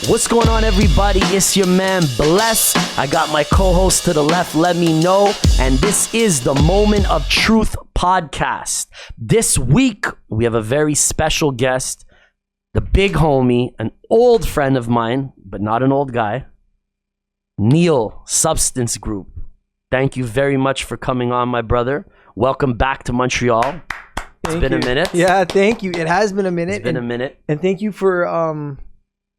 What's going on, everybody? It's your man, Bless. I got my co-host to the left, Lemme-Kno, and this is the Moment of Truth podcast. This week, we have a very special guest, the big homie, an old friend of mine, but not an old guy, Neil, Substance Group. Thank you very much for coming on, my brother. Welcome back to Montreal. It's been a minute. Yeah, thank you. It has been a minute. It's been a minute. And thank you for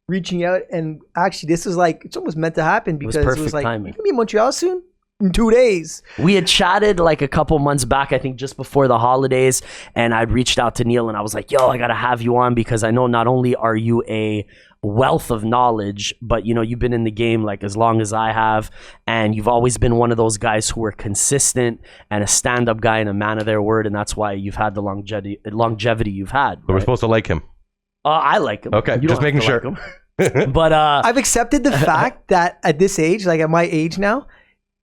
reaching out. And actually, this is like, it's almost meant to happen because it was like, timing. You can be in Montreal soon? In 2 days. We had chatted like a couple months back, I think just before the holidays, and I'd reached out to Neil and I was like, yo, I gotta have you on because I know not only are you a wealth of knowledge, but you know, you've been in the game like as long as I have, and you've always been one of those guys who are consistent and a stand-up guy and a man of their word, and that's why you've had the longevity you've had. But we're supposed to like him. I like him. Okay, just making sure. Like but I've accepted the fact that at this age, like at my age now,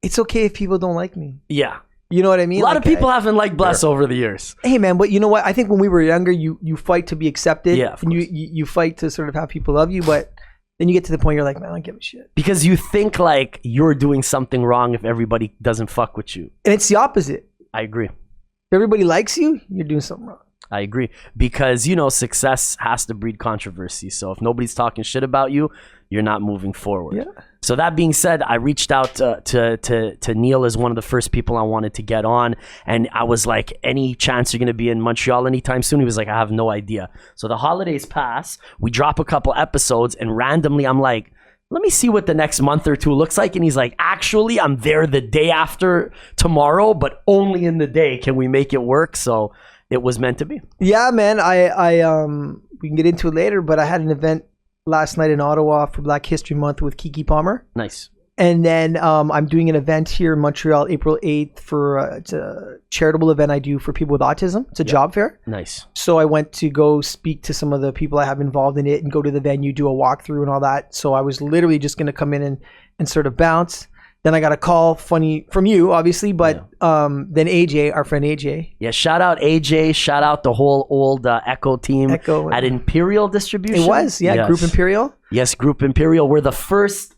it's okay if people don't like me. Yeah. You know what I mean? A lot of people haven't liked Bless over the years. Hey man, but you know what? I think when we were younger, you fight to be accepted. Yeah, and you fight to sort of have people love you, but then you get to the point you're like, man, I don't give a shit. Because you think like you're doing something wrong if everybody doesn't fuck with you. And it's the opposite. I agree. If everybody likes you, you're doing something wrong. I agree. Because, you know, success has to breed controversy. So if nobody's talking shit about you, you're not moving forward. Yeah. So that being said, I reached out to Neil as one of the first people I wanted to get on. And I was like, any chance you're going to be in Montreal anytime soon? He was like, I have no idea. So the holidays pass. We drop a couple episodes and randomly I'm like, let me see what the next month or two looks like. And he's like, actually, I'm there the day after tomorrow, but only in the day. Can we make it work? So it was meant to be. Yeah, man. We can get into it later, but I had an event last night in Ottawa for Black History Month with Kiki Palmer. Nice. And then I'm doing an event here in Montreal, April 8th for it's a charitable event I do for people with autism. It's a job fair. Nice. So I went to go speak to some of the people I have involved in it and go to the venue, do a walkthrough and all that. So I was literally just going to come in and sort of bounce. Then I got a call, funny, from you, obviously, but then AJ, our friend AJ. Yeah, shout out AJ, shout out the whole old Echo team at Imperial Distribution. It was, yeah, yes. Group Imperial. Yes, Group Imperial. We're the first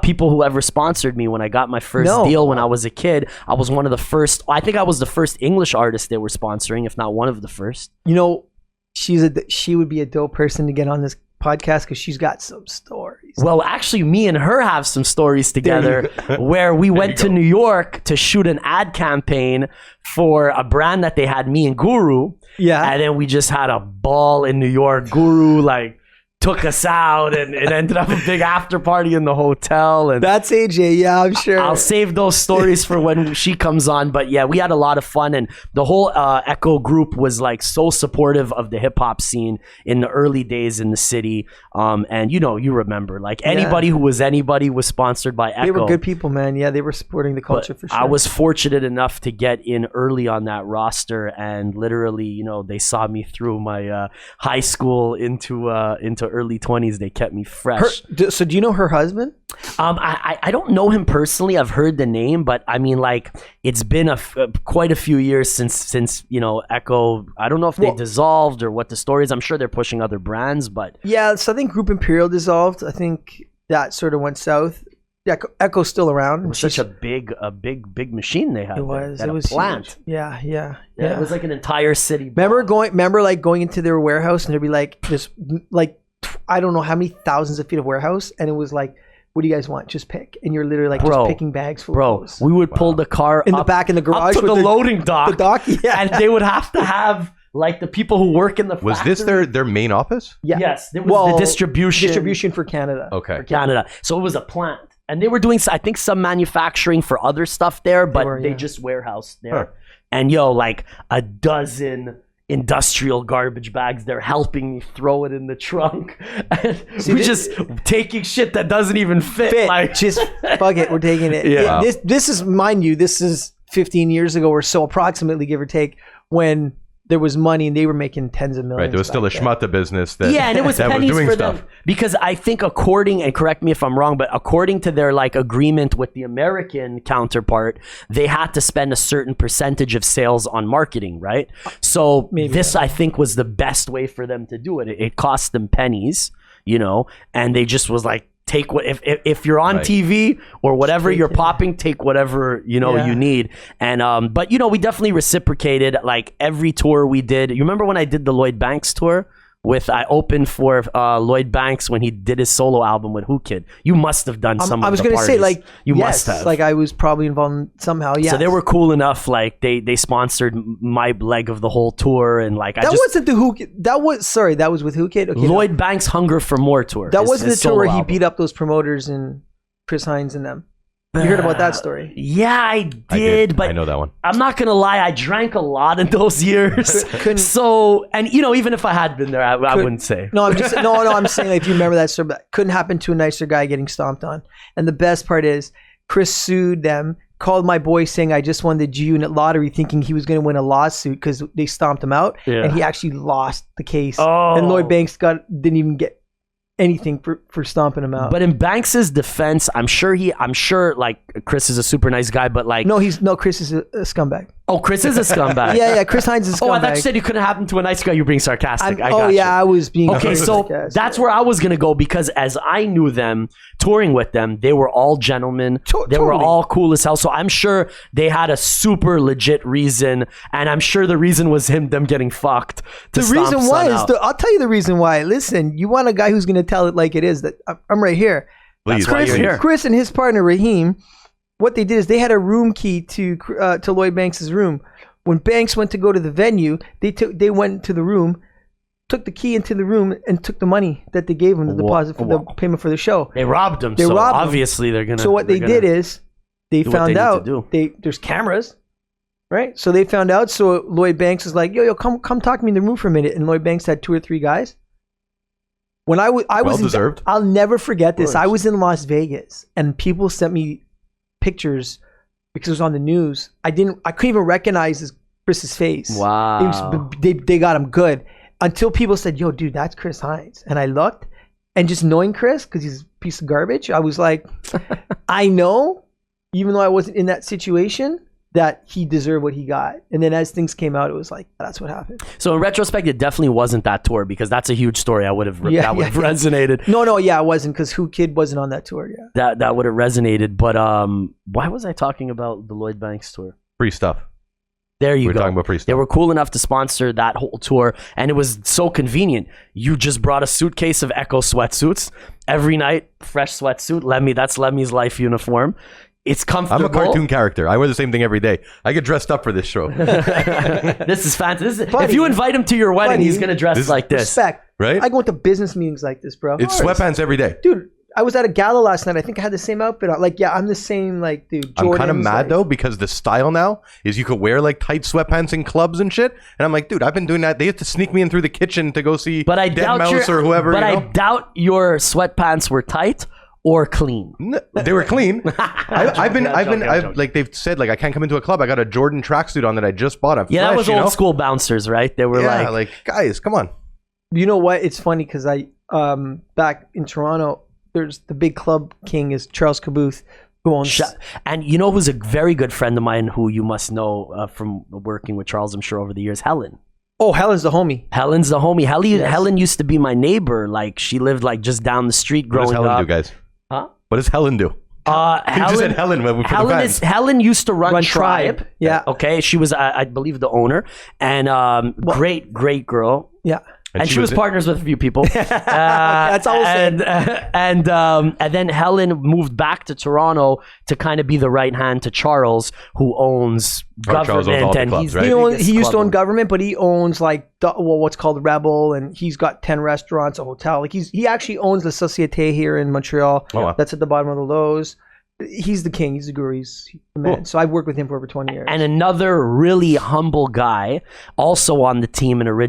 people who ever sponsored me when I got my first deal when I was a kid. I was one of the first, I think I was the first English artist they were sponsoring, if not one of the first. You know, she would be a dope person to get on this podcast because she's got some stories. Well, actually, me and her have some stories together where we went to New York to shoot an ad campaign for a brand that they had, me and Guru. Yeah. And then we just had a ball in New York. Guru, like, took us out and it ended up a big after party in the hotel. And that's AJ, yeah, I'm sure. I'll save those stories for when she comes on. But yeah, we had a lot of fun, and the whole Echo group was like so supportive of the hip hop scene in the early days in the city. And you know, you remember, like anybody who was anybody was sponsored by Echo. They were good people, man. Yeah, they were supporting the culture for sure. I was fortunate enough to get in early on that roster, and literally, you know, they saw me through my high school into early 20s. They kept me fresh. So do you know her husband? I don't know him personally. I've heard the name, but I mean, like, it's been quite a few years since you know, Echo. I don't know if they dissolved or what the story is. I'm sure they're pushing other brands, but yeah, so I think Group Imperial dissolved. I think that sort of went south. Yeah, Echo's still around. It was such a big machine they had. It was. It was plant. Yeah. It was like an entire city. Remember going into their warehouse and there'd be like this, like, I don't know how many thousands of feet of warehouse, and it was like, what do you guys want? Just pick. And you're literally like just picking bags full of clothes. We would pull the car in the back in the garage up to with the loading dock. The dock, yeah. And they would have to have like the people who work in the factory. Was this their main office? Yeah. Yes. It was the distribution for Canada. Okay. For Canada. So it was a plant. And they were doing, I think, some manufacturing for other stuff there, but they just warehoused there. Huh. And like a dozen industrial garbage bags. They're helping me throw it in the trunk. We just taking shit that doesn't even fit. Like, just fuck it, we're taking it. Yeah. This is, mind you, this is 15 years ago or so, approximately, give or take, when there was money and they were making tens of millions. Right. There was still a schmutta business that and it was that pennies was doing for stuff. them because I think and correct me if I'm wrong, but according to their like agreement with the American counterpart, they had to spend a certain percentage of sales on marketing, right? So I think was the best way for them to do it. It cost them pennies, and they just was like, take what if you're on TV or whatever you're popping, take whatever you need. And but we definitely reciprocated. Like every tour we did. You remember when I did the Lloyd Banks tour? I opened for Lloyd Banks when he did his solo album with Who Kid. You must have done some. I was going to say you must have. Like I was probably involved somehow. Yeah. So they were cool enough. Like they sponsored my leg of the whole tour and like wasn't the Who Kid. That was with Who Kid. Okay, Lloyd Banks' Hunger for More tour. That wasn't the tour where he beat up those promoters and Chris Hines and them. You heard about that story? Yeah, I did. But I know that one. I'm not gonna lie, I drank a lot in those years. So, and even if I had been there, I wouldn't say. No, I'm saying like, if you remember that story, but couldn't happen to a nicer guy getting stomped on. And the best part is, Chris sued them, called my boy saying I just won the G Unit lottery, thinking he was going to win a lawsuit because they stomped him out, and he actually lost the case. And Lloyd Banks didn't even get anything for stomping him out. But in Banks's defense, I'm sure like Chris is a super nice guy, but like Chris is a scumbag. Oh, Chris is a scumbag. yeah, Chris Hines is a scumbag. Oh, I thought you said you couldn't happen to a nice guy. You're being sarcastic. I was being okay. So that's where I was gonna go because as I knew them, touring with them, they were all gentlemen. They were all cool as hell. So I'm sure they had a super legit reason, and I'm sure the reason was them getting fucked. The reason why is I'll tell you the reason why. Listen, you want a guy who's gonna tell it like it is. That I'm right here. Please, that's why you're here. Chris and his partner Raheem. What they did is they had a room key to Lloyd Banks' room. When Banks went to go to the venue, they went to the room, took the key into the room, and took the money that they gave him, the deposit for the payment for the show. They robbed him. Obviously they're gonna. So what they did is they found out there's cameras, right? So they found out. So Lloyd Banks was like, "Yo, come talk to me in the room for a minute." And Lloyd Banks had 2 or 3 guys. When I was deserved. I'll never forget this. I was in Las Vegas, and people sent me pictures because it was on the news. I couldn't even recognize Chris's face. Wow. They got him good until people said, "Yo, dude, that's Chris Hines." And I looked, and just knowing Chris because he's a piece of garbage, I was like, I know, even though I wasn't in that situation, that he deserved what he got. And then as things came out, it was like, that's what happened. So in retrospect, it definitely wasn't that tour because that's a huge story. That would have resonated. No, it wasn't because Who Kid wasn't on that tour. Yeah, that would have resonated. But why was I talking about the Lloyd Banks tour? Free stuff. There you go. We're talking about free stuff. They were cool enough to sponsor that whole tour, and it was so convenient. You just brought a suitcase of Echo sweatsuits every night, fresh sweatsuit. Lemme, that's Lemmy's life uniform. It's comfortable. I'm a cartoon character. I wear the same thing every day. I get dressed up for this show. This is fantastic. If you invite him to your wedding, he's going to dress like this. Respect. Right? I go into business meetings like this, bro. It's sweatpants every day. Dude, I was at a gala last night. I think I had the same outfit on. Like, yeah, I'm the same, like, dude. I'm kind of mad, though, because the style now is you could wear, like, tight sweatpants in clubs and shit. And I'm like, dude, I've been doing that. They have to sneak me in through the kitchen to go see Dead Mouse or whoever. But I doubt your sweatpants were tight or clean. No, they were clean. Like they've said, like I can't come into a club. I got a Jordan tracksuit on that I just bought. I'm that fresh, was old school bouncers, right? They were like guys, come on. You know what? It's funny because I back in Toronto, there's the big club king is Charles Caboose, who owns. And you know who's a very good friend of mine who you must know from working with Charles, I'm sure over the years, Helen. Oh, Helen's the homie. Helen used to be my neighbor. Like she lived like just down the street growing up. What does Helen do, guys? Huh? What does Helen do? You just said Helen. Helen used to run Tribe. Yeah. Okay. She was, I believe, the owner, and great girl. Yeah. And she was partners with a few people. That's all. And then Helen moved back to Toronto to kind of be the right hand to Charles, who owns government. Charles owns all the clubs, right? He used to own government, but he owns like what's called Rebel, and he's got 10 restaurants, a hotel. Like he actually owns the Société here in Montreal. Oh, wow. That's at the bottom of the Lowe's. He's the king. He's the guru. He's the man. Cool. So I've worked with him for over 20 years. And another really humble guy, also on the team, an OG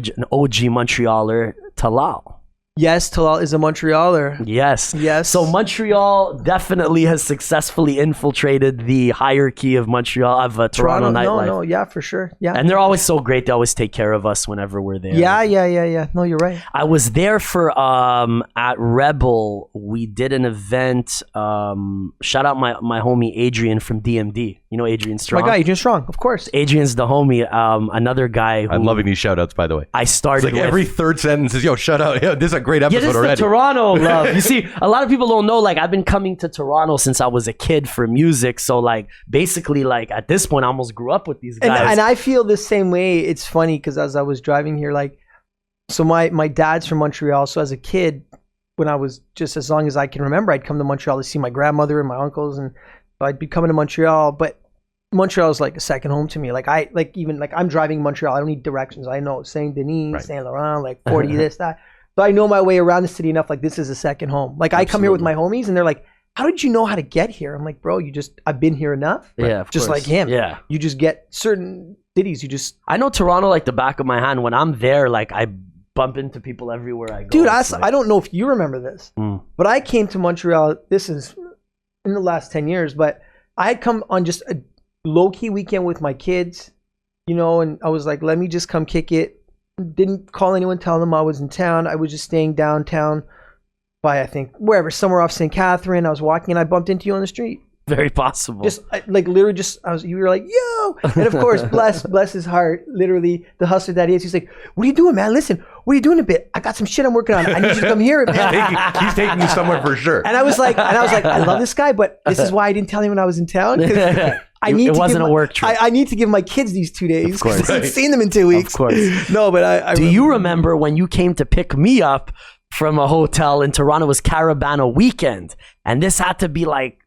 Montrealer, Talal. Yes, Talal is a Montrealer. Yes. Yes. So Montreal definitely has successfully infiltrated the hierarchy of Montreal, of Toronto nightlife. No, yeah, for sure. Yeah. And they're always so great. They always take care of us whenever we're there. Yeah. No, you're right. I was there for, at Rebel, we did an event. Shout out my homie Adrian from DMD. You know Adrian Strong? My guy, Adrian Strong, of course. Adrian's the homie. Another guy who I'm loving these shout outs, by the way. I started It's like every third sentence is, yo, shout out. Yo, this is a great episode this already. is the Toronto love. You see, a lot of people don't know, like, I've been coming to Toronto since I was a kid for music. So, like, basically, like, at this point, I almost grew up with these guys. And I feel the same way. It's funny because as I was driving here, like, so my dad's from Montreal. So as a kid, when I was just as long as I can remember, I'd come to Montreal to see my grandmother and my uncles, and I'd be coming to Montreal. But Montreal is like a second home to me. Like I'm driving Montreal. I don't need directions. I know Saint Denis, Saint Laurent, like 40 this, that. So I know my way around the city enough. Like, this is a second home. Like, I come here with my homies and they're like, how did you know how to get here? I'm like, bro, I've been here enough. Yeah, of just course. like him. Yeah. You just get certain cities. I know Toronto like the back of my hand. When I'm there, like, I bump into people everywhere I go. Dude, I don't know if you remember this, but I came to Montreal. This is in the last 10 years, but I had come on just a low-key weekend with my kids, you know, and I was like, let me just come kick it. Didn't call anyone, telling them I was in town. I was just staying downtown by, I think, somewhere off St. Catherine. I was walking and I bumped into you on the street. Very possible. Just like literally you were like, yo. And of course, bless his heart, literally the hustler that he is. He's like, what are you doing, man? Listen, what are you doing a bit? I got some shit I'm working on. I need you to come hear it, man. He's taking you somewhere for sure. And I was like, I love this guy, but this is why I didn't tell him when I was in town. It wasn't a work trip. I need to give my kids these 2 days. Of course. I haven't seen them in 2 weeks. Of course. No, but Do you remember when you came to pick me up from a hotel in Toronto? It was Caravana weekend. And this had to be like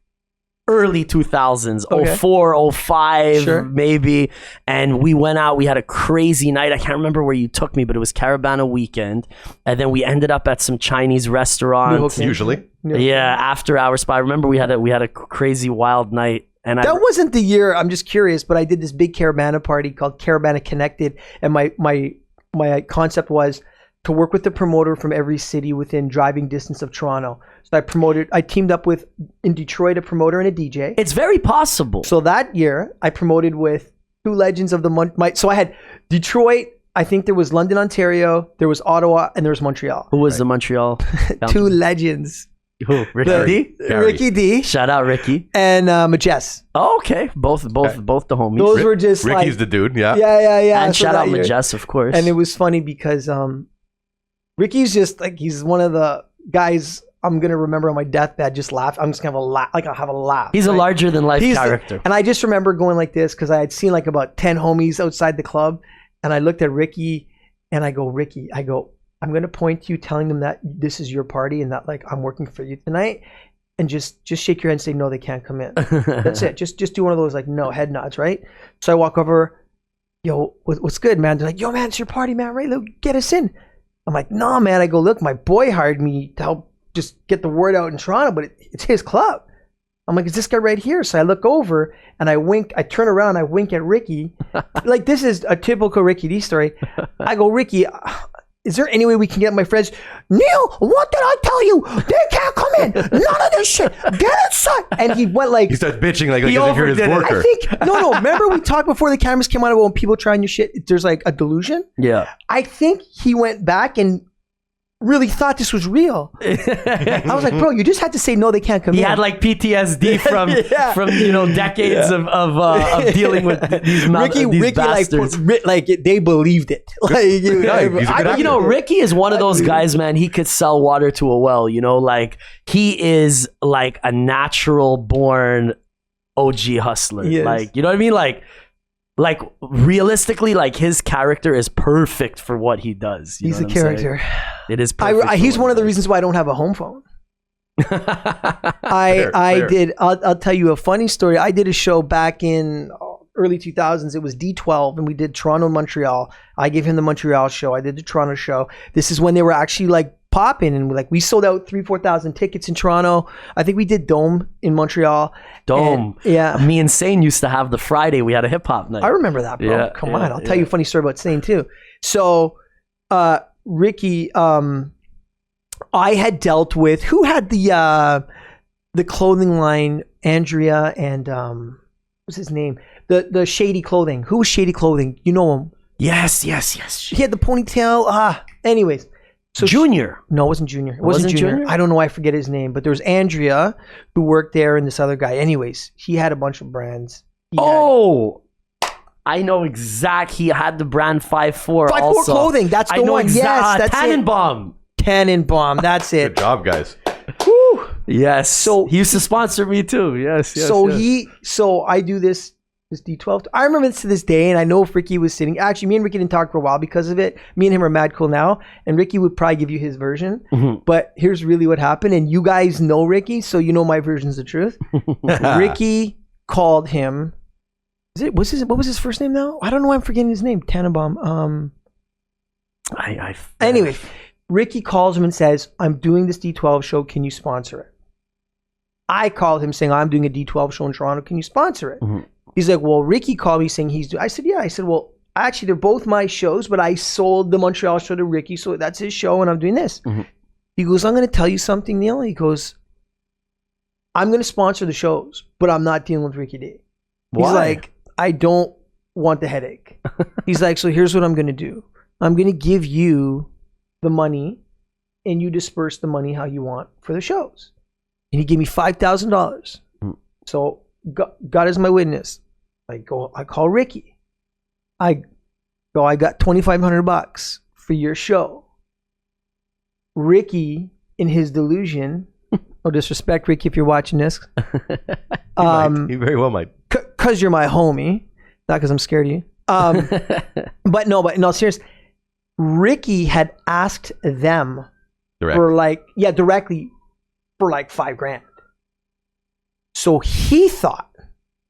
early 2000s, Okay. 04, 05, Sure. maybe. And we went out. We had a crazy night. I can't remember where you took me, but it was Caravana weekend. And then we ended up at some Chinese restaurant. Okay. Usually. Yeah, after hour spot. I remember we had a crazy wild night. And that wasn't the year. I'm just curious, but I did this big Caravana party called Caravana Connected, and my concept was to work with the promoter from every city within driving distance of Toronto. So I teamed up with, in Detroit, a promoter and a DJ. It's very possible. So that year, I promoted with two legends of the month. So I had Detroit. I think there was London, Ontario. There was Ottawa, and there was Montreal. Who was the Montreal? Two legends. Who? Ricky D? Ricky D. Shout out Ricky. And Majest. Oh, okay. Both the homies. Those were just Ricky's the dude, yeah. Yeah. And so shout out Majest, of course. And it was funny because Ricky's just like, he's one of the guys I'm going to remember on my deathbed, just laugh. I'm just going to have a laugh. Like, I'll have a laugh. He's a larger than life character. And I just remember going like this because I had seen like about 10 homies outside the club. And I looked at Ricky and I go, Ricky, I'm going to point to you, telling them that this is your party and that like I'm working for you tonight, and just shake your head and say, no, they can't come in. That's it. Just do one of those like no head nods, right? So I walk over, yo, what's good, man? They're like, yo, man, it's your party, man, right? Look, get us in. I'm like, no, man. I go, look, my boy hired me to help just get the word out in Toronto, but it's his club. I'm like, is this guy right here? So I look over and I wink. I turn around, I wink at Ricky. Like, this is a typical Ricky D story. I go, Ricky, is there any way we can get my friends? Neil, what did I tell you? They can't come in. None of this shit. Get inside. And he went like... He starts bitching like as if you're his worker. I think... No. Remember we talked before the cameras came on about when people trying your shit, there's like a delusion? Yeah. I think he went back and really thought this was real. I was like, bro, you just had to say no, they can't come in. He had like PTSD from decades of dealing with these Ricky bastards. like they believed it. Like Ricky is one of those guys, man. He could sell water to a well. You know, like he is like a natural born OG hustler. Yes. Like, you know what I mean? Like realistically, like his character is perfect for what he does. He's a character. It is perfect. He's one of the reasons why I don't have a home phone. I'll tell you a funny story. I did a show back in early 2000s. It was D12 and we did Toronto and Montreal. I gave him the Montreal show. I did the Toronto show. This is when they were actually like popping, and like we sold out 3,000-4,000 tickets in Toronto. I think we did Dome in Montreal. Dome. And, yeah. Me and Sane used to have the Friday. We had a hip hop night. I remember that, bro. Yeah, Come on. I'll tell you a funny story about Sane too. So Ricky, I had dealt with who had the clothing line, Andrea and what's his name? The Shady Clothing. Who was Shady Clothing? You know him. Yes. He had the ponytail. Anyways. So Junior. No, it wasn't Junior. It wasn't Junior. I don't know why I forget his name, but there was Andrea who worked there and this other guy. Anyways, he had a bunch of brands. I know exact. He had the brand 5'4". 5'4" clothing. That's the one. Yes, that's Tannenbaum. Tannenbaum. That's it. Good job, guys. Whew. Yes. So he used to sponsor me too. Yes. So I do this D12. I remember this to this day, and I know if Ricky was sitting. Actually, me and Ricky didn't talk for a while because of it. Me and him are mad cool now, and Ricky would probably give you his version. Mm-hmm. But here's really what happened, and you guys know Ricky, so you know my version's the truth. Ricky called him. What was his first name now? I don't know why I'm forgetting his name. Tannenbaum. Anyway, Ricky calls him and says, "I'm doing this D12 show. Can you sponsor it?" I called him saying, "I'm doing a D12 show in Toronto. Can you sponsor it?" Mm-hmm. He's like, "Well, Ricky called me saying he's doing." I said, "Yeah." I said, "Well, actually, they're both my shows, but I sold the Montreal show to Ricky, so that's his show, and I'm doing this." Mm-hmm. He goes, "I'm going to tell you something, Neil." He goes, "I'm going to sponsor the shows, but I'm not dealing with Ricky D." Why? He's like, "I don't want the headache." He's like, "So here's what I'm going to do. I'm going to give you the money, and you disperse the money how you want for the shows." And he gave me $5,000. So God is my witness. I call Ricky. I got $2,500 for your show. Ricky, in his delusion, no disrespect, Ricky, if you're watching this. He very well might. Cause you're my homie, not because I'm scared of you. But no, serious. Ricky had asked them directly for like $5,000. So he thought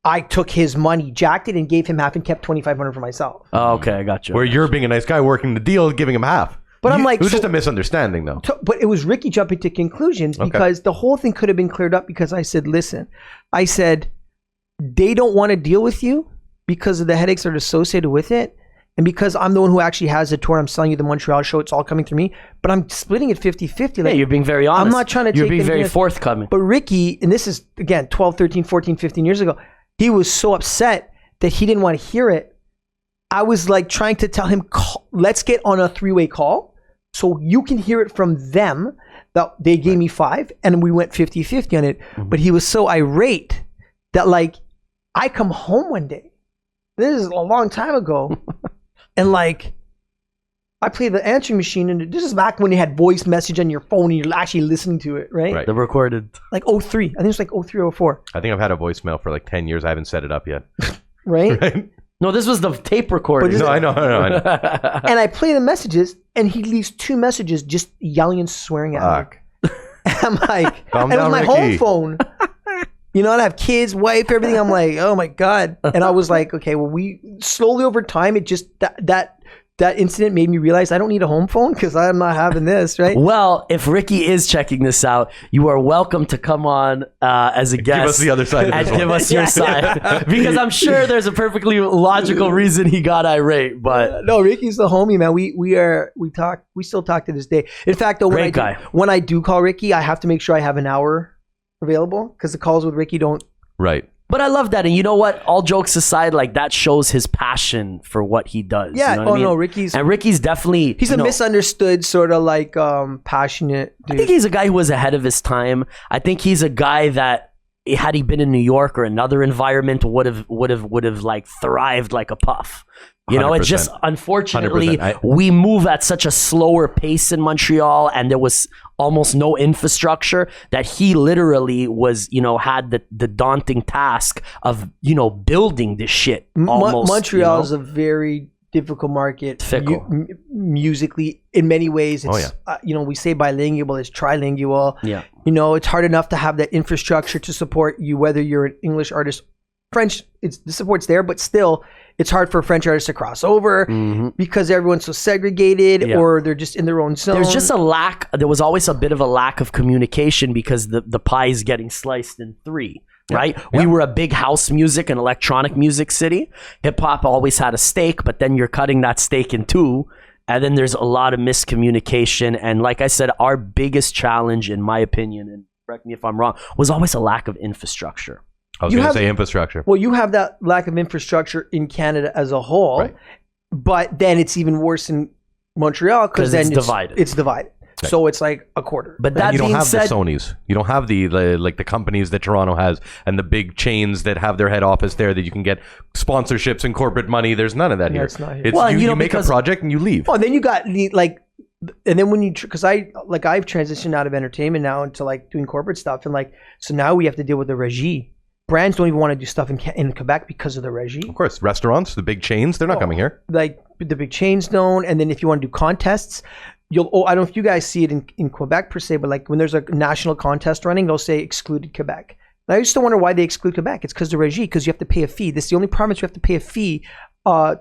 I took his money, jacked it, and gave him half, and kept $2,500 for myself. Oh, okay, I got you. Where you're being a nice guy, working the deal, giving him half. But I'm like, it was just a misunderstanding, though. But it was Ricky jumping to conclusions because the whole thing could have been cleared up. Because I said, "Listen," I said, "they don't want to deal with you because of the headaches that are associated with it, and because I'm the one who actually has the tour. I'm selling you the Montreal show. It's all coming through me, but I'm splitting it 50-50. Like, you're being very honest. I'm not trying to. You're being very forthcoming. But Ricky, and this is again 12, 13, 14, 15 years ago, he was so upset that he didn't want to hear it. I was like trying to tell him, let's get on a 3-way call so you can hear it from them. That they gave me 5, and we went 50-50 on it. Mm-hmm. But he was so irate that like I come home one day. This is a long time ago. And like, I play the answering machine, and this is back when you had voice message on your phone and you're actually listening to it, right? The recorded. Like 03. I think it's like 03 or 04. I think I've had a voicemail for like 10 years. I haven't set it up yet. Right? No, this was the tape recording. No, I know. And I play the messages, and he leaves 2 messages just yelling and swearing at me. And I'm like, and it was my home phone. You know, I have kids, wife, everything. I'm like, oh my God. And I was like, okay, well, we slowly over time, it just, that incident made me realize I don't need a home phone because I'm not having this, right? Well, if Ricky is checking this out, you are welcome to come on as a guest. Give us the other side of this and give us your side. Because I'm sure there's a perfectly logical reason he got irate. But no, Ricky's the homie, man. We still talk to this day. In fact, though, when I do call Ricky, I have to make sure I have an hour available because the calls with Ricky don't. Right. But I love that. And you know what? All jokes aside, like that shows his passion for what he does. Yeah. You know what I mean? No, Ricky's definitely... He's a misunderstood sort of like passionate dude. I think he's a guy who was ahead of his time. I think he's a guy that had he been in New York or another environment would have like thrived like a puff. You know, 100%. It's just unfortunately we move at such a slower pace in Montreal, and there was almost no infrastructure that he literally was, you know, had the daunting task of, you know, building this shit. Almost, Montreal is a very difficult market. Fickle. Musically, in many ways, it's you know, we say bilingual, it's trilingual. Yeah. You know, it's hard enough to have that infrastructure to support you, whether you're an English artist. French, the support's there, but still, it's hard for a French artist to cross over because everyone's so segregated or they're just in their own zone. There's just there was always a bit of a lack of communication because the pie is getting sliced in 3, right? Yeah. We were a big house music and electronic music city. Hip hop always had a steak, but then you're cutting that steak in 2. And then there's a lot of miscommunication. And like I said, our biggest challenge, in my opinion, and correct me if I'm wrong, was always a lack of infrastructure. I was going to say infrastructure. Well, you have that lack of infrastructure in Canada as a whole, right. But then it's even worse in Montreal because then it's divided. Right. So it's like a quarter. But that you don't have said, the Sonys. You don't have the companies that Toronto has and the big chains that have their head office there that you can get sponsorships and corporate money. There's none of that here. It's not here. It's, well, you make a project and you leave. Oh, then you got and then when because I've transitioned out of entertainment now into like doing corporate stuff, and like so now we have to deal with the regie. Brands don't even want to do stuff in Quebec because of the regie. Of course, restaurants, the big chains, they're not coming here. Like the big chains don't. And then if you want to do contests, I don't know if you guys see it in Quebec per se, but like when there's a national contest running, they'll say excluded Quebec. And I used to wonder why they exclude Quebec. It's because the regie, because you have to pay a fee. This is the only province you have to pay a fee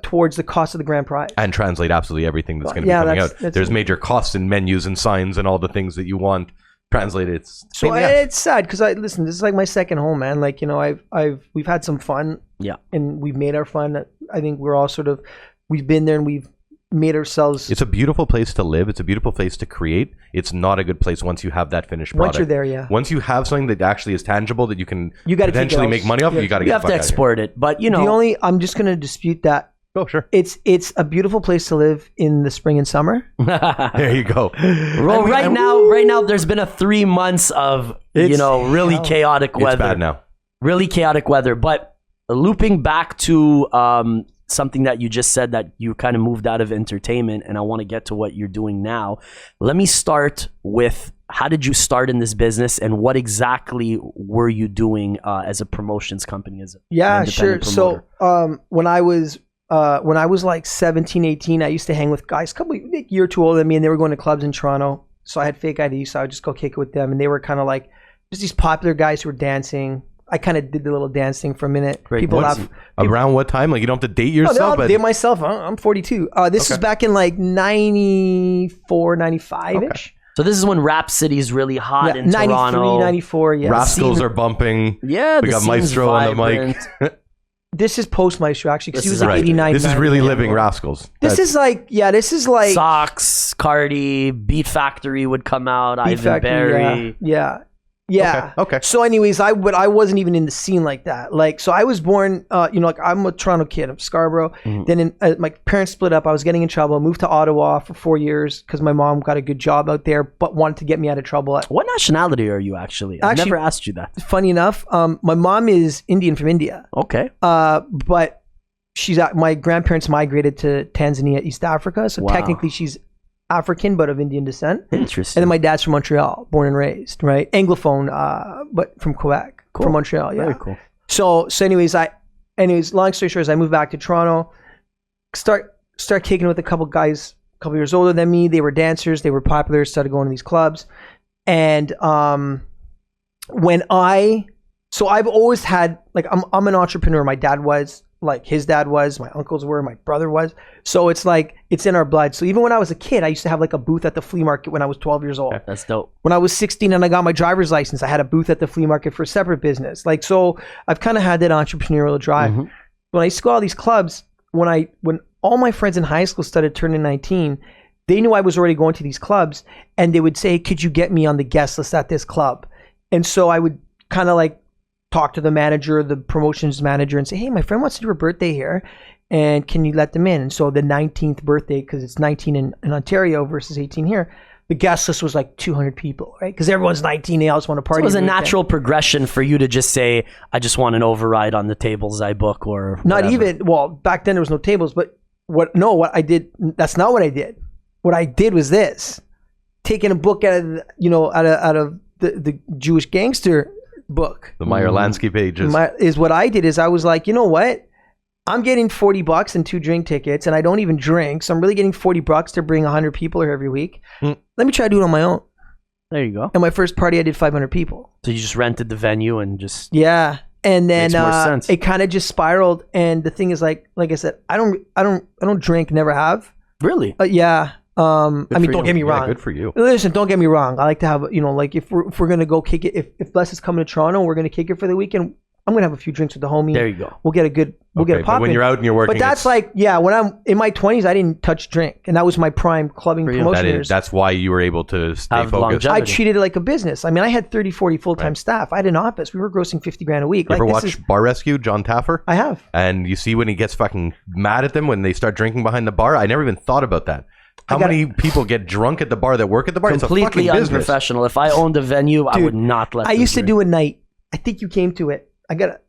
towards the cost of the grand prize. And translate absolutely everything that's going to be coming out. There's major costs in menus and signs and all the things that you want. Translated. So it's sad because listen, this is like my second home, man. Like, you know, we've had some fun, and we've made our fun. I think we're all we've been there and we've made ourselves. It's a beautiful place to live. It's a beautiful place to create. It's not a good place once you have that finished product. Once you're there, Once you have something that actually is tangible that you can potentially make money off, you got to have to export it. But you know, I'm just going to dispute that. Oh, sure. It's a beautiful place to live in the spring and summer. There you go. Well, right now, there's been a 3 months of really chaotic weather. It's bad now. Really chaotic weather. But looping back to something that you just said, that you kind of moved out of entertainment, and I want to get to what you're doing now. Let me start with, how did you start in this business, and what exactly were you doing as a promotions company? Sure. Promoter? So when I was like 17, 18, I used to hang with guys a year or two older than me, and they were going to clubs in Toronto. So I had fake IDs, so I would just go kick it with them. And they were kind of like just these popular guys who were dancing. I kind of did the little dance thing for a minute. Great. People laugh. Around what time? Like, you don't have to date yourself? No, I'll date myself. I'm 42. This is back in like 94, 95-ish. Okay. So this is when Rap City's really hot in 93, Toronto. 94, yeah. Rascals are bumping. Yeah, we got Maestro vibrant on the mic. This is post Maestro, actually, because he was like 89. This is really living Rascals. This is like Socks, Cardi, Beat Factory would come out, Ivan Berry. Yeah. Okay. So anyways, I wasn't even in the scene like that. Like, so I was born, like I'm a Toronto kid. I'm Scarborough. Mm-hmm. Then my parents split up. I was getting in trouble. I moved to Ottawa for 4 years because my mom got a good job out there, but wanted to get me out of trouble. What nationality are you actually? I never asked you that. Funny enough, my mom is Indian from India. Okay. But my grandparents migrated to Tanzania, East Africa. So technically she's African, but of Indian descent. Interesting. And then my dad's from Montreal, born and raised, right? Anglophone, but from Quebec, from Montreal. Yeah. Very cool. So anyways, long story short, is I moved back to Toronto, start kicking with a couple guys, a couple years older than me. They were dancers, they were popular, started going to these clubs. And I've always had, like, I'm an entrepreneur. My dad was, like his dad was, my uncles were, my brother was. So it's like, it's in our blood. So even when I was a kid, I used to have like a booth at the flea market when I was 12 years old. That's dope. When I was 16 and I got my driver's license, I had a booth at the flea market for a separate business. Like, so I've kind of had that entrepreneurial drive. Mm-hmm. When I used to go to all these clubs, when all my friends in high school started turning 19, they knew I was already going to these clubs, and they would say, could you get me on the guest list at this club? And so I would kind of like talk to the manager, the promotions manager, and say, hey, my friend wants to do her birthday here, and can you let them in? And so the 19th birthday, because it's 19 in Ontario versus 18 here, the guest list was like 200 people, right? Because everyone's 19, they always want to party. So it was a natural progression for you to just say, I just want an override on the tables I book, or not whatever. Even, well, back then there was no tables, but what I did, that's not what I did. What I did was this, taking a book out of the Jewish gangster book, the Meyer Lansky pages, is what I did. Is I was like, you know what, I'm getting $40 and 2 drink tickets, and I don't even drink, so I'm really getting $40 to bring 100 people here every week. Let me try to do it on my own. There you go. And my first party, I did 500 people. So you just rented the venue and just and then it kind of just spiraled. And the thing is, like I said, I don't drink, never have. Really? Don't get me wrong. Good for you. Listen, don't get me wrong. I like to have, like if we're gonna go kick it, if Bless is coming to Toronto, we're gonna kick it for the weekend. I'm gonna have a few drinks with the homie. There you go. We'll get it but popping. when you're out and you're working, but that's like, when I'm in my 20s, I didn't touch drink, and that was my prime clubbing promotion years. That's why you were able to stay focused. Longevity. I treated it like a business. I mean, I had 30, 40 full-time staff. I had an office. We were grossing $50,000 a week. You ever watch Bar Rescue, John Taffer? I have. And you see when he gets fucking mad at them when they start drinking behind the bar. I never even thought about that. How many people get drunk at the bar that work at the bar? Completely it's a fucking business. Unprofessional. If I owned a venue, I would not let. I used to do a night. I think you came to it. I got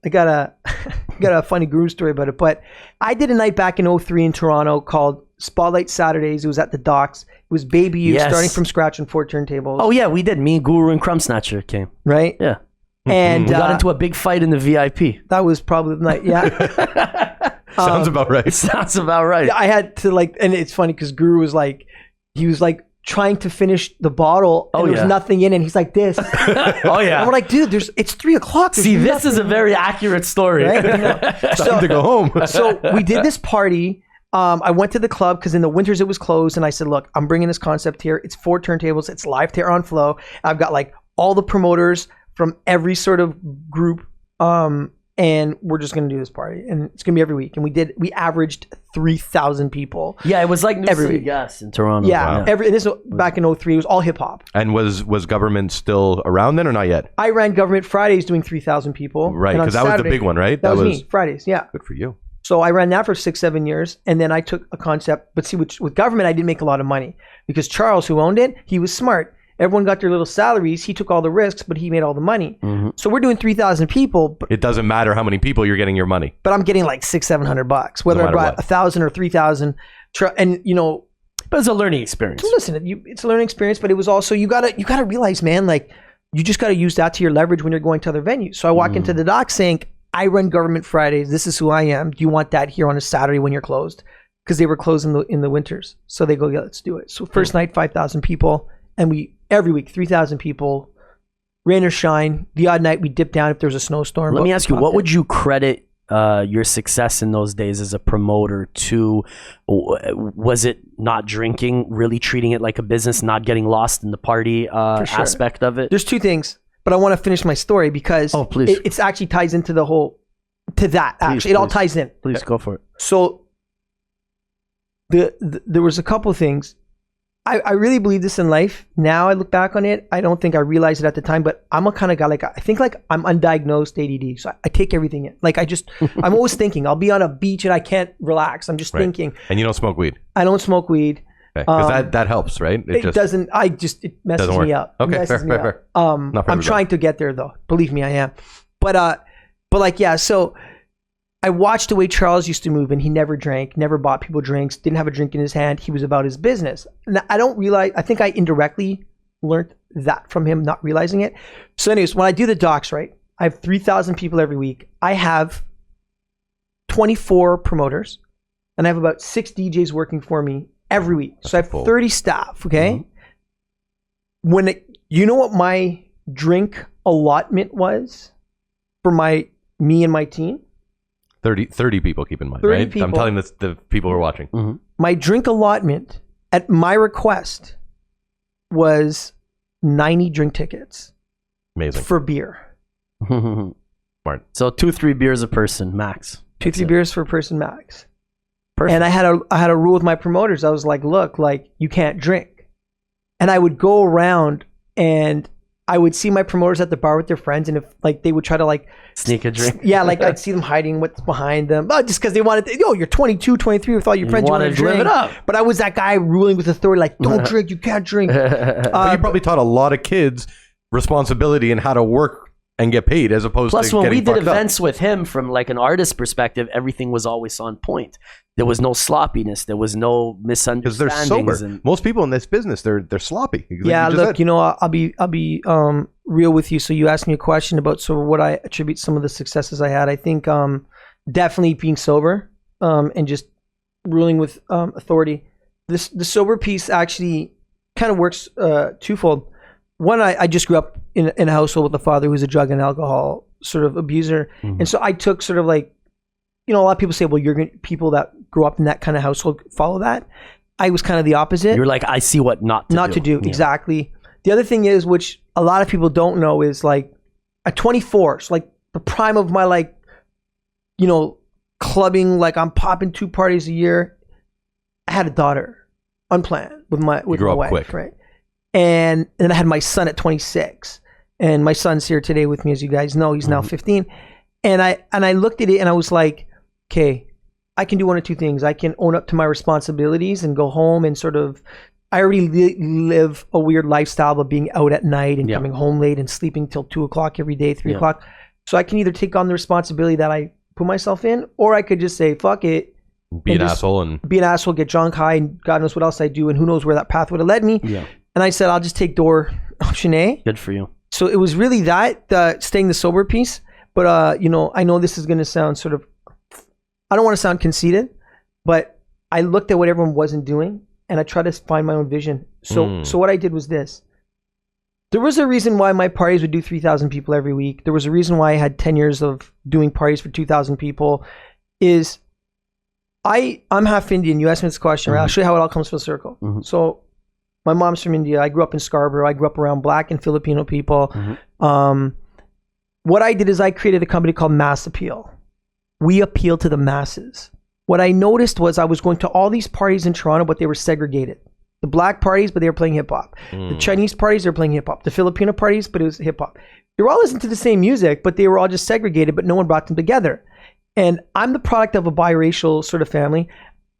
a funny guru story about it, but I did a night back in 2003 in Toronto called Spotlight Saturdays. It was at the docks. It was Baby You, starting from scratch on 4 turntables. Oh yeah, we did. Me, Guru, and Crumb Snatcher came. Right? Yeah. And we got into a big fight in the VIP. That was probably the night. Yeah. Sounds about right. Sounds about right. I had to and it's funny because Guru was like, trying to finish the bottle, and there was nothing in it. And he's like this. Oh yeah. And we're like, dude, it's 3:00. See, this is a very accurate story. Right? Time to go home. So we did this party. I went to the club because in the winters it was closed, and I said, look, I'm bringing this concept here. It's 4 turntables. It's live tear on flow. I've got like all the promoters from every sort of group. And we're just going to do this party, and it's going to be every week. And we averaged 3,000 people. Yeah, it was like New City Gas in Toronto. Yeah, and this was back in 2003. It was all hip hop. And was government still around then or not yet? I ran Government Fridays doing 3,000 people. Right, because that was the big one, right? That was me, Fridays, yeah. Good for you. So I ran that for 6-7 years, and then I took a concept. But see, with Government, I didn't make a lot of money because Charles, who owned it, he was smart. Everyone got their little salaries. He took all the risks, but he made all the money. Mm-hmm. So we're doing 3,000 people. But it doesn't matter how many people you're getting your money. But I'm getting like $600-700, whether I brought 1,000 or 3,000. And but it's a learning experience. Listen, it's a learning experience, but it was also you gotta realize, man, like you just gotta use that to your leverage when you're going to other venues. So I walk into the dock saying, I run Government Fridays. This is who I am. Do you want that here on a Saturday when you're closed? Because they were closed in the winters. So they go, yeah, let's do it. So first night, 5,000 people, and every week, 3,000 people, rain or shine. The odd night we dip down if there's a snowstorm. Let me ask you, what would you credit your success in those days as a promoter to? Was it not drinking, really treating it like a business, not getting lost in the party aspect of it? There's 2 things, but I want to finish my story because it actually ties into it all ties in. Please go for it. So there was a couple things. I really believe this in life. Now I look back on it. I don't think I realized it at the time, but I'm a kind of guy I think I'm undiagnosed ADD. So I take everything in. I'm always thinking. I'll be on a beach and I can't relax. I'm just thinking. And you don't smoke weed? I don't smoke weed. Because that helps, right? It doesn't. It messes me up. Okay, fair. I'm trying to get there though. Believe me, I am. But so I watched the way Charles used to move, and he never drank, never bought people drinks, didn't have a drink in his hand. He was about his business. And I think I indirectly learned that from him, not realizing it. So anyways, when I do the docs, right, I have 3,000 people every week. I have 24 promoters, and I have about 6 DJs working for me every week. So I have 30 staff, okay? Mm-hmm. You know what my drink allotment was for me and my team? 30 people, keep in mind, 30 right? people. I'm telling the people who are watching. Mm-hmm. My drink allotment at my request was 90 drink tickets. Amazing. For beer. Smart. So 2-3 beers a person, max. 2-3 beers per person, max. Perfect. And I had a rule with my promoters. I was like, look, you can't drink. And I would go around and I would see my promoters at the bar with their friends, and if they would try to sneak a drink. Yeah, I'd see them hiding what's behind them. Just because they wanted to, you're 22, 23 with all your friends. You want to drink. Live it up. But I was that guy ruling with authority, don't drink, you can't drink. But you probably taught a lot of kids responsibility and how to work and get paid as opposed to when we did fucked events with him from an artist perspective, everything was always on point. There was no sloppiness. There was no misunderstandings. Because they're sober. Most people in this business, they're sloppy. I'll be real with you. So you asked me a question about what I attribute some of the successes I had. I think definitely being sober and just ruling with authority. The sober piece actually kind of works twofold. One, I just grew up in a household with a father who was a drug and alcohol sort of abuser. Mm-hmm. And so I took sort of a lot of people say, well, people that grow up in that kind of household follow that. I was kind of the opposite. You're like, I see what not to do. Yeah. Exactly. The other thing is, which a lot of people don't know, is at 24, so the the prime of my like, clubbing, like I'm popping 2 parties a year. I had a daughter, unplanned, with my wife, quick. Right? And then I had my son at 26, and my son's here today with me, as you guys know. He's now 15, and I looked at it and I was like, okay, I can do one of 2 things. I can own up to my responsibilities and go home and sort of. I already live a weird lifestyle of being out at night and coming home late and sleeping till 2 o'clock every day, 3 o'clock. So I can either take on the responsibility that I put myself in, or I could just say, fuck it. Be an asshole, get drunk, high, and God knows what else I do, and who knows where that path would have led me. Yeah. And I said, I'll just take door option A. Good for you. So it was really that, staying the sober piece. But, I know this is going to sound sort of, I don't want to sound conceited, but I looked at what everyone wasn't doing, and I tried to find my own vision. So what I did was this. There was a reason why my parties would do 3,000 people every week. There was a reason why I had 10 years of doing parties for 2,000 people. I'm half Indian. You asked me this question, right? I'll show you how it all comes full circle. So my mom's from India. I grew up in Scarborough. I grew up around Black and Filipino people. What I did is I created a company called Mass Appeal. We appeal to the masses. What I noticed was I was going to all these parties in Toronto, but they were segregated. The Black parties, but they were playing hip hop. The Chinese parties, they were playing hip hop. The Filipino parties, but it was hip hop. They were all listening to the same music, but they were all just segregated, but no one brought them together. And I'm the product of a biracial sort of family.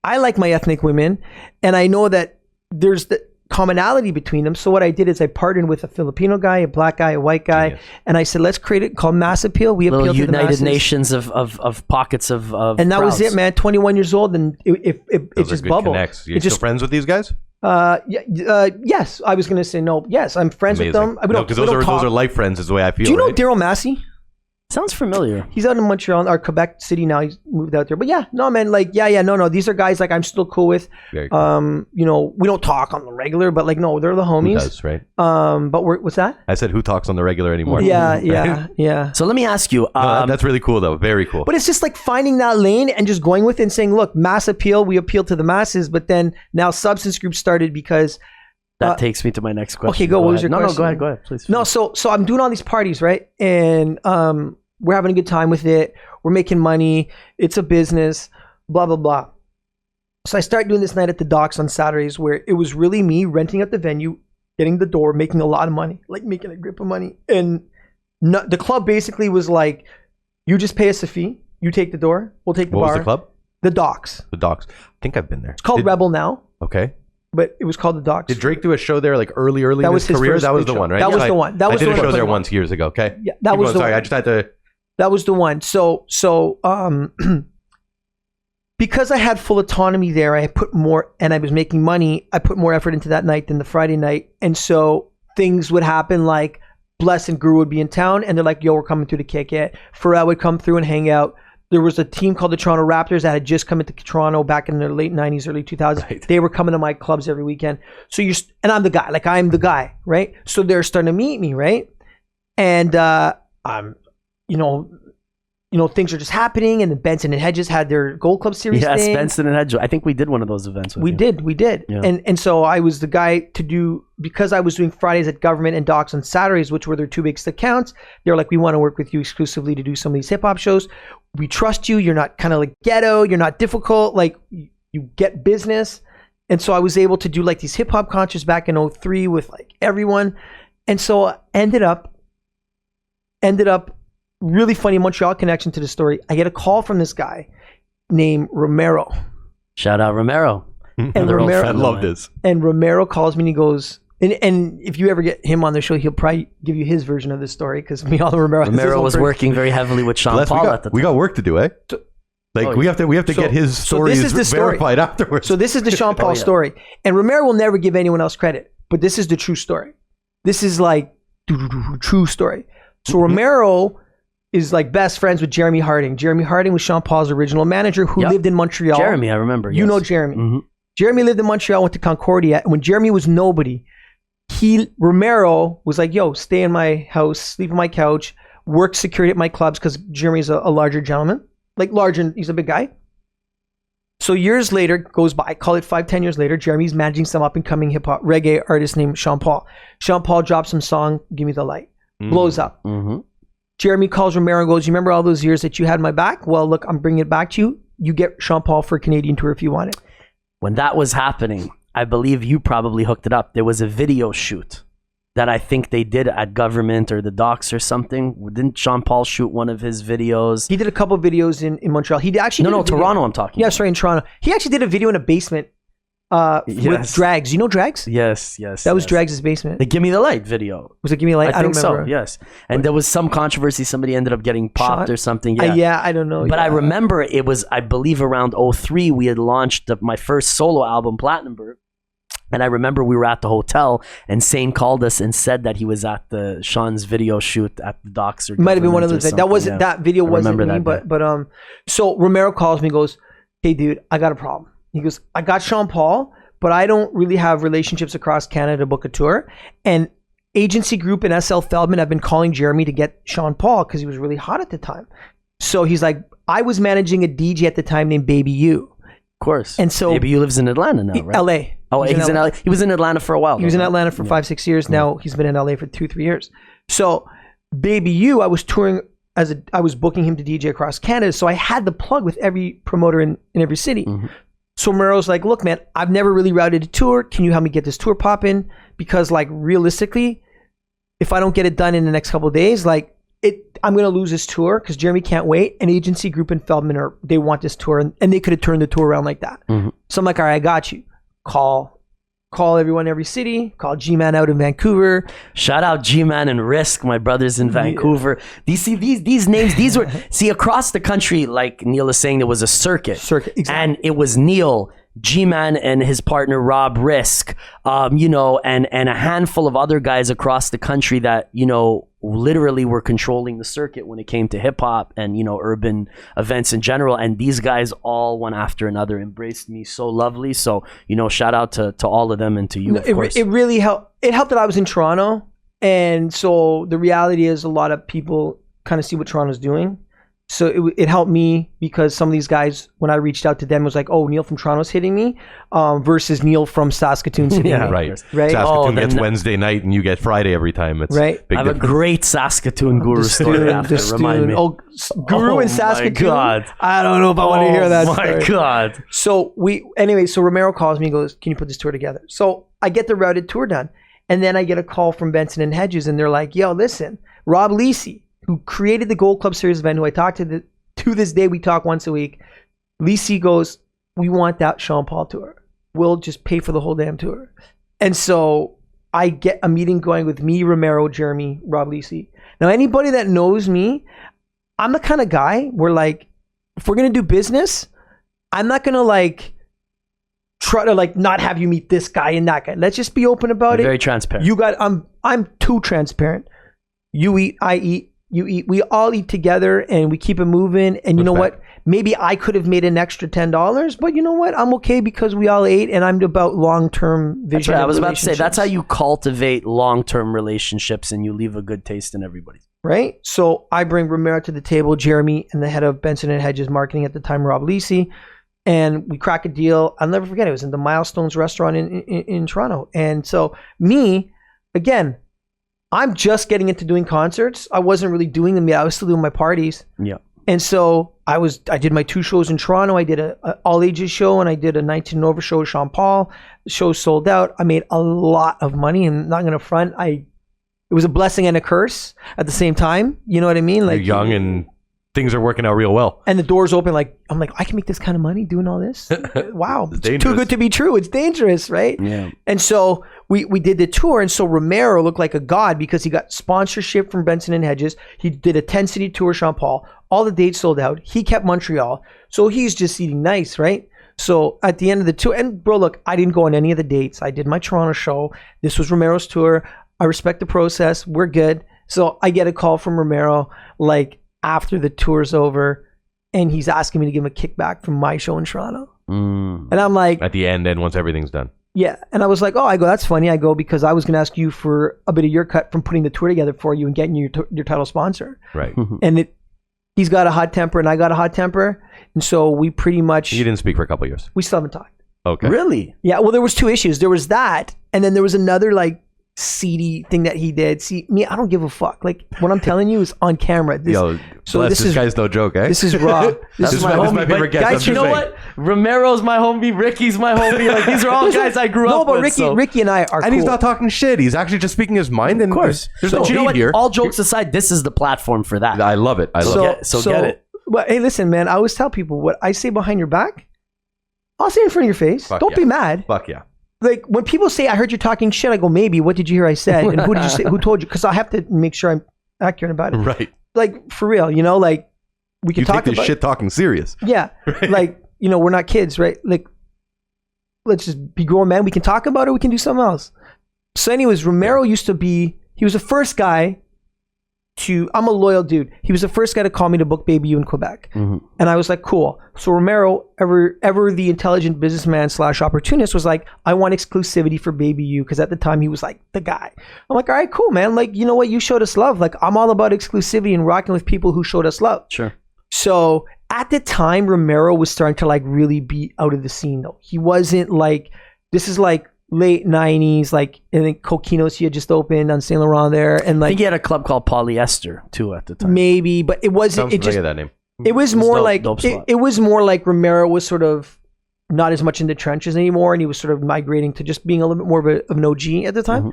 I like my ethnic women, and I know that there's the commonality between them. So what I did is I partnered with a Filipino guy, a Black guy, a white guy, and I said, let's create it called Mass Appeal. We appeal to the masses. United Nations of pockets of and that crowds. was it, man. 21 years old, and it just bubbled. Connects. You're still friends with these guys? Yes. I was going to say no. Yes, I'm friends with them. Because those are life friends is the way I feel. Do you know Daryl Massey? Sounds familiar. He's out in Montreal or Quebec City now. He's moved out there. But yeah, no, man, like, no. These are guys like I'm still cool with. Very cool. We don't talk on the regular, but like, no, they're the homies. Who does, right? But what's that? I said, who talks on the regular anymore? Yeah. So let me ask you. That's really cool, though. Very cool. But it's just like finding that lane and just going with it and saying, look, mass appeal, we appeal to the masses. But then now substance groups started because. That takes me to my next question. Okay, go. What was your question? No, go ahead, please. No, so I'm doing all these parties, right? And we're having a good time with it. We're making money. It's a business, blah, blah, blah. So I started doing this night at the docks on Saturdays where it was really me renting out the venue, getting the door, making a lot of money, like making a grip of money. And the club basically was like, you just pay us a fee. You take the door. We'll take the bar. What was the club? The Docks. The Docks. I think I've been there. It's called Rebel now. Okay. But it was called the Docks. Did Drake do a show there like early in his career? That was the one, right? That was the one. I did a show there once years ago. Okay. Yeah, that was the one. Sorry, I just had to. That was the one. So because I had full autonomy there, I put more, and I was making money. I put more effort into that night than the Friday night, and so things would happen like Bless and Guru would be in town, and they're like, "Yo, we're coming through to kick it." Pharrell would come through and hang out. There was a team called the Toronto Raptors that had just come into Toronto back in the late 90s, early 2000s. Right. They were coming to my clubs every weekend. So and I'm the guy, like I'm the guy, right? So they're starting to meet me, right? And I'm, things are just happening. And then Benson and Hedges had their Gold Club Series thing. Yes, Benson and Hedges. I think we did one of those events with you. We did. Yeah. And so I was the guy to do, because I was doing Fridays at Government and Docks on Saturdays, which were their 2 biggest accounts. They were like, we want to work with you exclusively to do some of these hip hop shows. We trust you. You're not kind of like ghetto. You're not difficult. Like you get business. And so I was able to do like these hip hop concerts back in 2003 with like everyone. And so I ended up really funny Montreal connection to the story. I get a call from this guy named Romero. Shout out Romero. And Romero, I love this. And Romero calls me and he goes, and if you ever get him on the show, he'll probably give you his version of the story because Romero was working very heavily with Sean Paul at the time. We got work to do, eh? We have to get his stories verified afterwards. So this is the Sean Paul story. And Romero will never give anyone else credit, but this is the true story. This is like true story. So Romero is like best friends with Jeremy Harding. Jeremy Harding was Sean Paul's original manager who lived in Montreal. Jeremy, I remember. You know Jeremy. Mm-hmm. Jeremy lived in Montreal, went to Concordia. And when Jeremy was nobody, Romero was like, yo, stay in my house, sleep on my couch, work security at my clubs because Jeremy's a larger gentleman. Like larger, he's a big guy. So years later, goes by, call it 5-10 years later, Jeremy's managing some up and coming hip hop reggae artist named Sean Paul. Sean Paul drops some song, Give Me the Light. Blows up. Mm-hmm. Jeremy calls Romero and goes, you remember all those years that you had my back? Well, look, I'm bringing it back to you. You get Sean Paul for a Canadian tour if you want it. When that was happening, I believe you probably hooked it up. There was a video shoot that I think they did at Government or the Docks or something. Didn't Sean Paul shoot one of his videos? He did a couple of videos in Montreal. He actually did Toronto I'm talking about. Sorry, in Toronto. He actually did a video in a basement with Drags. You know Drags? Yes. That was Drags' basement. The Give Me the Light video. Was it Give Me the Light? I think don't remember. so, yes. And there was some controversy. Somebody ended up getting popped or something. Yeah, I don't know. But I remember it was, I believe around 2003, we had launched my first solo album, Platinumberg. And I remember we were at the hotel and Sane called us and said that he was at the Sean's video shoot at the Docks. Might have been one of those. That wasn't that video. Wasn't me. But so Romero calls me, goes, "Hey, dude, I got a problem." He goes, "I got Sean Paul, but I don't really have relationships across Canada to book a tour. And Agency Group and SL Feldman have been calling Jeremy to get Sean Paul because he was really hot at the time. So he's like, I was managing a DJ at the time named Baby U." Of course. And so Baby U lives in Atlanta now, right? LA. Oh, he's in LA. He was in Atlanta for a while. He was in Atlanta for 5-6 years. Now he's been in LA for 2-3 years. So Baby U, I was touring I was booking him to DJ across Canada. So I had the plug with every promoter in every city. Mm-hmm. So Romero's like, look, man, I've never really routed a tour. Can you help me get this tour popping? Because like realistically, if I don't get it done in the next couple of days, like I'm going to lose this tour because Jeremy can't wait. And Agency Group and Feldman they want this tour and they could have turned the tour around like that. Mm-hmm. So I'm like, all right, I got you. Call everyone, every city. Call G-Man out in Vancouver. Shout out G-Man and Risk, my brothers in Vancouver. These names, these were across the country. Like Neil is saying, there was a circuit, exactly. And it was Neil, G-Man, and his partner Rob Risk, and a handful of other guys across the country that literally were controlling the circuit when it came to hip hop and urban events in general. And these guys all one after another embraced me so lovely. So shout out to all of them and to you. Of course. It really helped. It helped that I was in Toronto, and so the reality is a lot of people kind of see what Toronto's doing. So it helped me because some of these guys, when I reached out to them, it was like, oh, Neil from Toronto's hitting me versus Neil from Saskatoon's hitting me. Right. Saskatoon gets Wednesday night and you get Friday every time. It's right. I have a great Saskatoon guru story after. Remind me. Oh, Guru in Saskatoon? My God. I don't know if I want to hear that story. My God. So so Romero calls me and goes, can you put this tour together? So I get the routed tour done. And then I get a call from Benson and Hedges and they're like, yo, listen, Rob Lisi, who created the Gold Club Series event, who I talk to this day, we talk once a week. Lisi goes, we want that Sean Paul tour. We'll just pay for the whole damn tour. And so I get a meeting going with me, Romero, Jeremy, Rob Lisi. Now, anybody that knows me, I'm the kind of guy where like, if we're going to do business, I'm not going to like try to like not have you meet this guy and that guy. Let's just be open about it. Very transparent. I'm too transparent. You eat, I eat. You eat. We all eat together, and we keep it moving. And you know what? Maybe I could have made an extra $10, but you know what? I'm okay because we all ate, and I'm about long-term vision. That's right. I was about to say that's how you cultivate long-term relationships, and you leave a good taste in everybody's. Right. So I bring Romero to the table, Jeremy, and the head of Benson and Hedges marketing at the time, Rob Lisi, and we crack a deal. I'll never forget. It was in the Milestones restaurant in Toronto, and so me again. I'm just getting into doing concerts. I wasn't really doing them yet. I was still doing my parties. Yeah. And so I did my 2 shows in Toronto. I did a all ages show and I did a 19 and over show with Sean Paul. The show sold out. I made a lot of money and not going to front. It was a blessing and a curse at the same time. You know what I mean? Like you're young and things are working out real well. And the doors open. Like, I'm like, I can make this kind of money doing all this. Wow. It's too good to be true. It's dangerous. Right. Yeah. And so we did the tour. And so Romero looked like a god because he got sponsorship from Benson and Hedges. He did a 10-city tour, Sean Paul. All the dates sold out. He kept Montreal. So he's just eating nice. Right. So at the end of the tour, and bro, look, I didn't go on any of the dates. I did my Toronto show. This was Romero's tour. I respect the process. We're good. So I get a call from Romero, like, after the tour's over, and he's asking me to give him a kickback from my show in Toronto. And I'm like, at the end, and once everything's done. Yeah. And I was like, oh, that's funny. I go, because I was going to ask you for a bit of your cut from putting the tour together for you and getting your title sponsor. Right. And he's got a hot temper and I got a hot temper. And so we pretty much... You didn't speak for a couple of years. We still haven't talked. Okay. Really? Yeah. Well, there was 2 issues. There was that. And then there was another like seedy thing that he did. See, me, I don't give a fuck. Like, what I'm telling you is on camera. This guy's no joke, eh? This is raw. This is my homie. my favorite guest. Guys, you know what? Romero's my homie. Ricky's my homie. Like, these are all guys I grew up with. No, but Ricky and I are and cool. he's not talking shit. He's actually just speaking his mind. And of course. there's So no you know hate what? here. All jokes aside, this is the platform for that. I love it. I love it. So get it. But hey, listen, man. I always tell people what I say behind your back, I'll say in front of your face. Fuck Don't yeah. be mad. Fuck yeah. Like when people say, "I heard you talking shit," I go, "Maybe. What did you hear I said? And who did you say? Who told you?" Because I have to make sure I'm accurate about it. Right. Like for real, you know, like we can You talk take this about shit talking serious. Yeah, Right. like you know, we're not kids, right? Like let's just be grown men. We can talk about it. We can do something else. So, anyways, Romero used to be. He was the first guy to. I'm a loyal dude. He was the first guy to call me to book Baby U in Quebec, and I was like, cool. So Romero, ever the intelligent businessman / opportunist, was like, I want exclusivity for Baby U because at the time he was like the guy. I'm like, all right, cool, man. Like, you know what? You showed us love. Like, I'm all about exclusivity and rocking with people who showed us love. Sure. So at the time, Romero was starting to like really be out of the scene though. He wasn't like, this is like late 90s, like I think Coquinos he had just opened on Saint Laurent there, and I like think he had a club called Polyester too at the time. maybe, but it wasn't. Sounds It just familiar, that name. it was more like dope spot. it was more like Romero was sort of not as much in the trenches anymore, and he was sort of migrating to just being a little bit more of an OG at the time.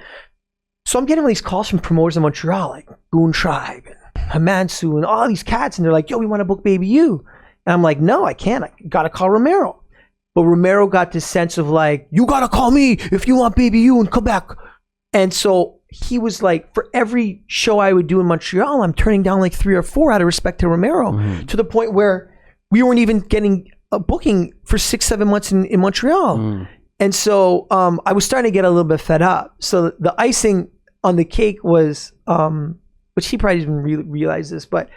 So I'm getting all these calls from promoters in Montreal, like Goon Tribe and Hamansu and all these cats, and they're like, "Yo, we want to book Baby U," and I'm like, "No, I can't. I gotta call Romero." But Romero got this sense of like, you gotta call me if you want Baby U in Quebec. And so he was like, for every show I would do in Montreal, I'm turning down like 3 or 4 out of respect to Romero, to the point where we weren't even getting a booking for 6-7 months in Montreal. And so I was starting to get a little bit fed up. So the icing on the cake was, which he probably didn't realize this, but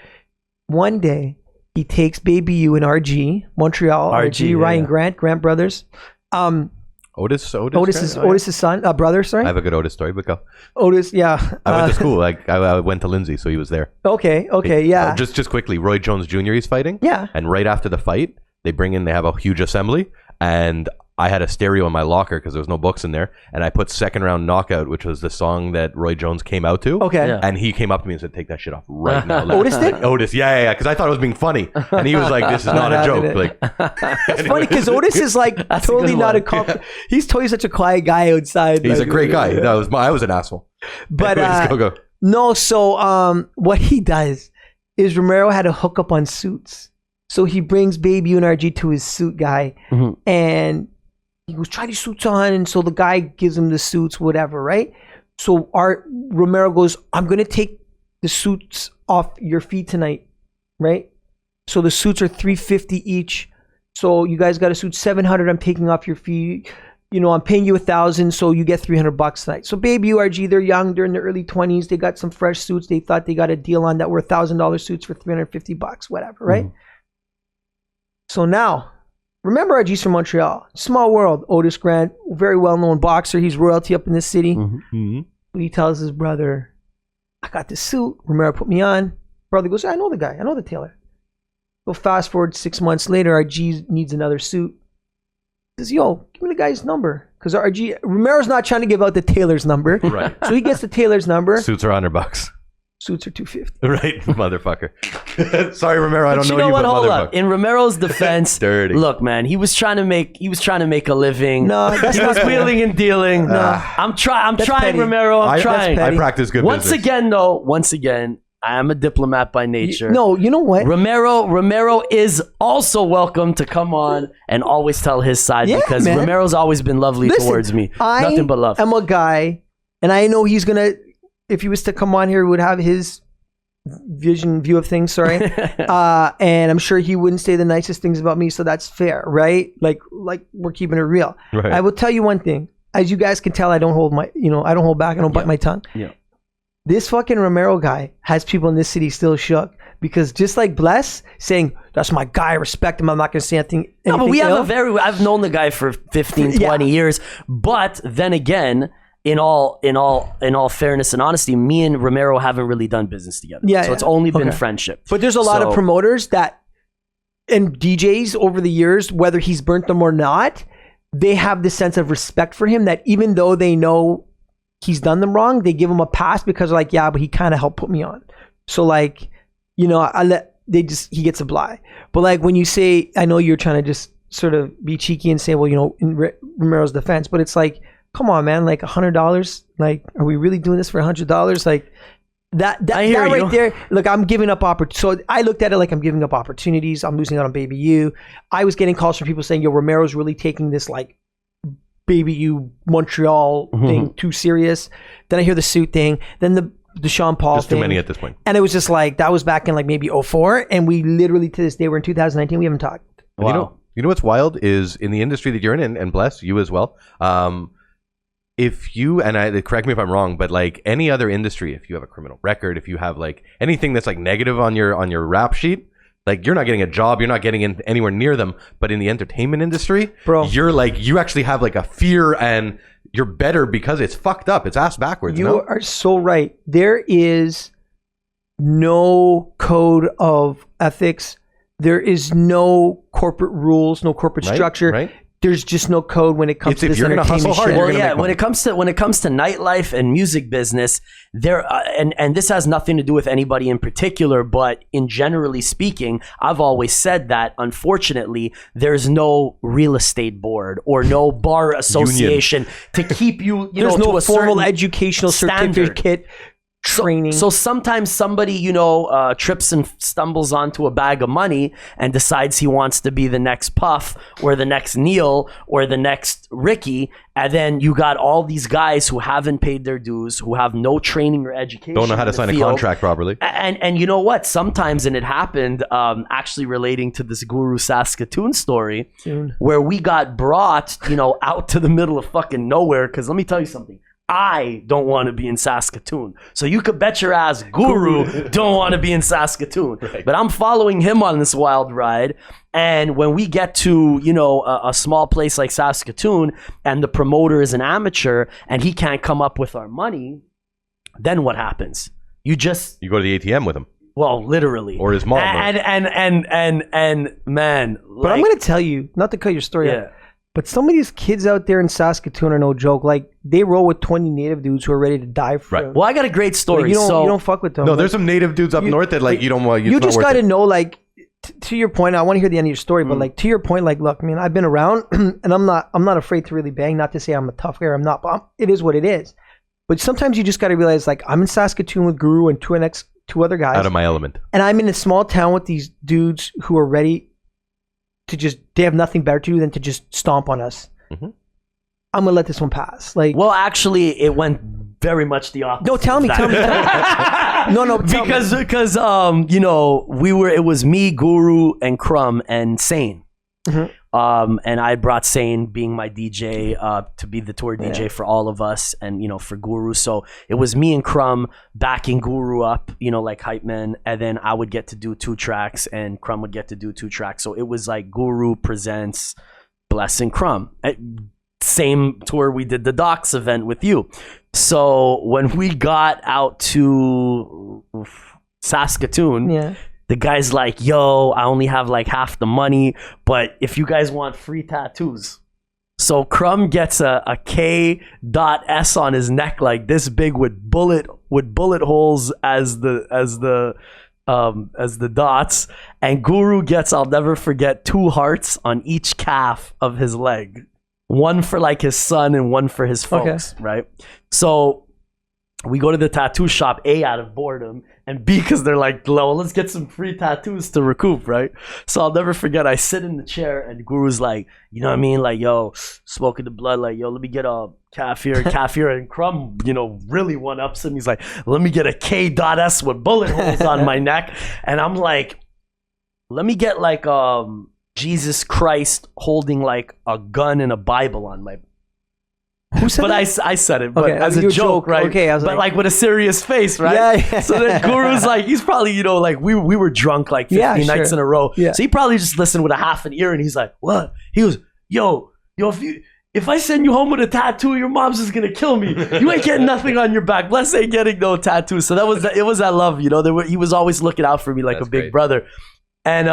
one day, he takes Baby U in RG, Montreal, RG, Ryan Grant Brothers. Otis's son, brother, sorry. I have a good Otis story, but go. Otis, yeah. I went to school. I went to Lindsay, so he was there. Okay, yeah. Just quickly, Roy Jones Jr. is fighting. Yeah. And right after the fight, they have a huge assembly, and I had a stereo in my locker because there was no books in there, and I put Second Round Knockout, which was the song that Roy Jones came out to. Okay. Yeah. And he came up to me and said, "Take that shit off right now." Like, Otis did? Otis, yeah, because I thought it was being funny, and he was like, "This is not a joke." Like, It's funny because Otis is like totally not a comp. He's totally such a quiet guy outside. he's a like, great guy. I was an asshole. But Anyways, go. no, so what he does is Romero had a hookup on suits. So he brings Baby U and RG to his suit guy, and he goes, try these suits on. And so the guy gives him the suits, whatever, right? So Romero goes, I'm going to take the suits off your feet tonight, right? So the suits are $350 each. So you guys got a suit $700. I'm taking off your feet. You know, I'm paying you $1,000, so you get $300 tonight. So Baby U, RG, they're young. They're in their early 20s. They got some fresh suits. They thought they got a deal on that were $1,000 suits for $350, whatever, right? So now, remember RG's from Montreal. Small world. Otis Grant, very well-known boxer. He's royalty up in this city. He tells his brother, I got this suit. Romero put me on. Brother goes, I know the guy. I know the tailor. Well, fast forward 6 months later, RG needs another suit. He says, yo, give me the guy's number. Because Romero's not trying to give out the tailor's number. Right. So he gets the tailor's number. Suits are $100. Suits are $250. Right, motherfucker. Sorry, Romero, I don't But know you, what? but Hold motherfucker. up. In Romero's defense, Dirty. Look, man, he was trying to make a living. No, that's he not was cool. wheeling and dealing. No. I'm trying, petty. Romero. I'm trying. petty. I practice good Once business. again, I am a diplomat by nature. No, you know what? Romero is also welcome to come on and always tell his side, Yeah, because man. Romero's always been lovely Listen, towards me. I Nothing but love. am a guy, and I know he's gonna. If he was to come on here, he would have his view of things. Sorry, and I'm sure he wouldn't say the nicest things about me. So that's fair, right? Like we're keeping it real. Right. I will tell you one thing. As you guys can tell, I don't hold back. I don't bite my tongue. Yeah. This fucking Romero guy has people in this city still shook. Because just like Bless saying, that's my guy, I respect him, I'm not going to say anything. No, but we ill. have I've known the guy for 15, 20 years. But then again, in all fairness and honesty, me and Romero haven't really done business together. Yeah, so yeah. it's only been Okay. friendship. But there's a lot of So- promoters that, and DJs over the years, whether he's burnt them or not, they have this sense of respect for him that even though they know he's done them wrong, they give him a pass because like, yeah, but he kind of helped put me on. So like, you know, he gets a bly. But like when you say, I know you're trying to just sort of be cheeky and say, well, you know, in Romero's defense, but it's like, come on, man, like $100, like, are we really doing this for $100? Like that right there. Look, I'm giving up so I looked at it like I'm giving up opportunities. I'm losing out on Baby U. I was getting calls from people saying, yo, Romero's really taking this like Baby U Montreal thing too serious. Then I hear the suit thing. Then the Sean Paul just thing. too many at this point. And it was just like, that was back in like maybe 2004. And we literally to this day, we're in 2019. We haven't talked. Wow. You know what's wild is in the industry that you're in, and Bless, you as well. If you, and correct me if I'm wrong, but like any other industry, if you have a criminal record, if you have like anything that's like negative on your rap sheet, like you're not getting a job, you're not getting in anywhere near them. But in the entertainment industry, bro, you're like, you actually have like a fear and you're better because it's fucked up. It's ass backwards. You are so right. There is no code of ethics. There is no corporate rules, no corporate structure. Right. There's just no code when it comes to this entertainment shit. Well, yeah, when it comes to nightlife and music business, there and this has nothing to do with anybody in particular, but in generally speaking, I've always said that unfortunately there's no real estate board or no bar association to keep you. There's know, no to a formal educational certificate. Training. So sometimes somebody, you know, trips and stumbles onto a bag of money and decides he wants to be the next Puff or the next Neil or the next Ricky. And then you got all these guys who haven't paid their dues, who have no training or education. Don't know how to sign a contract properly. And you know what? Sometimes, and it happened actually relating to this Guru Saskatoon story where we got brought, you know, out to the middle of fucking nowhere. Because let me tell you something. I don't want to be in Saskatoon. So you could bet your ass Guru don't want to be in Saskatoon. Right. But I'm following him on this wild ride. And when we get to, you know, a small place like Saskatoon and the promoter is an amateur and he can't come up with our money, then what happens? You go to the ATM with him. Well, literally. Or his mom. And man. But I'm going to tell you, not to cut your story out, but some of these kids out there in Saskatoon are no joke. Like, they roll with 20 native dudes who are ready to die for them. Well, I got a great story. Like, you don't fuck with them. No, there's some native dudes up north that like you don't want. You just got to know, like, to your point. I want to hear the end of your story, but like to your point, like, look, I mean, I've been around, and I'm not afraid to really bang. Not to say I'm a tough guy. I'm not. But it is what it is. But sometimes you just got to realize, like, I'm in Saskatoon with Guru and two other guys. Out of my element. And I'm in a small town with these dudes who are ready to they have nothing better to do than to just stomp on us. Mm-hmm. I'm gonna let this one pass. Like, well, actually, it went very much the opposite. No, tell me. No, because you know, it was me, Guru, and Crumb and Sane. Mm-hmm. And I brought Sane, being my DJ, to be the tour DJ for all of us, and you know, for Guru. So it was me and Crumb backing Guru up, you know, like hype men, and then I would get to do 2 tracks, and Crumb would get to do 2 tracks. So it was like Guru presents Bless and Crumb. Same tour we did the Docs event with you. So when we got out to Saskatoon, the guy's like, yo, I only have like half the money, but if you guys want free tattoos. So Crumb gets a K.S on his neck like this big with bullet holes as the dots, and Guru gets, I'll never forget, 2 hearts on each calf of his leg. One for like his son and one for his folks, right? So we go to the tattoo shop, A, out of boredom, and B, because they're like, well, let's get some free tattoos to recoup, right? So I'll never forget, I sit in the chair and Guru's like, you know what I mean? Like, yo, smoking the blood, like, yo, let me get a calf here. And Crumb, you know, really one-ups him. He's like, let me get a K.S with bullet holes on my neck. And I'm like, let me get like Jesus Christ holding like a gun and a Bible on my... Who said that? I said it, but as a joke, right? Okay, I was but like with a serious face, right? Yeah. So then Guru's like, he's probably, you know, like we were drunk like 50 nights in a row. Yeah. So he probably just listened with a half an ear, and he's like, what? He goes, yo, if I send you home with a tattoo, your mom's just gonna kill me. You ain't getting nothing on your back. Bless ain't getting no tattoo. So it was that love, you know. He was always looking out for me like a big brother. And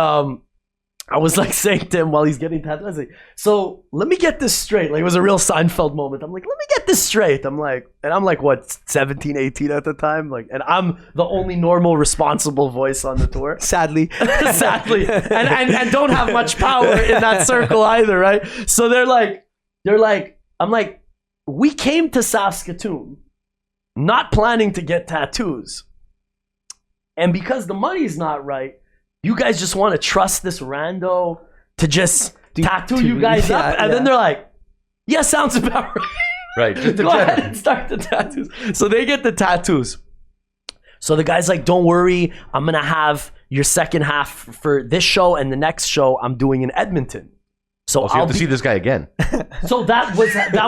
I was like saying to him while he's getting tattooed, I was like, so let me get this straight. Like, it was a real Seinfeld moment. I'm like, let me get this straight. I'm like, what, 17, 18 at the time? Like, and I'm the only normal, responsible voice on the tour. Sadly. Sadly. And don't have much power in that circle either, right? So they're like, I'm like, we came to Saskatoon not planning to get tattoos. And because the money's not right, you guys just want to trust this rando to just tattoo you guys up? And then they're like, yeah, sounds about right. Right. Just Go ahead and start the tattoos. So they get the tattoos. So the guy's like, don't worry, I'm going to have your second half for this show, and the next show I'm doing in Edmonton. So you have to see this guy again. So that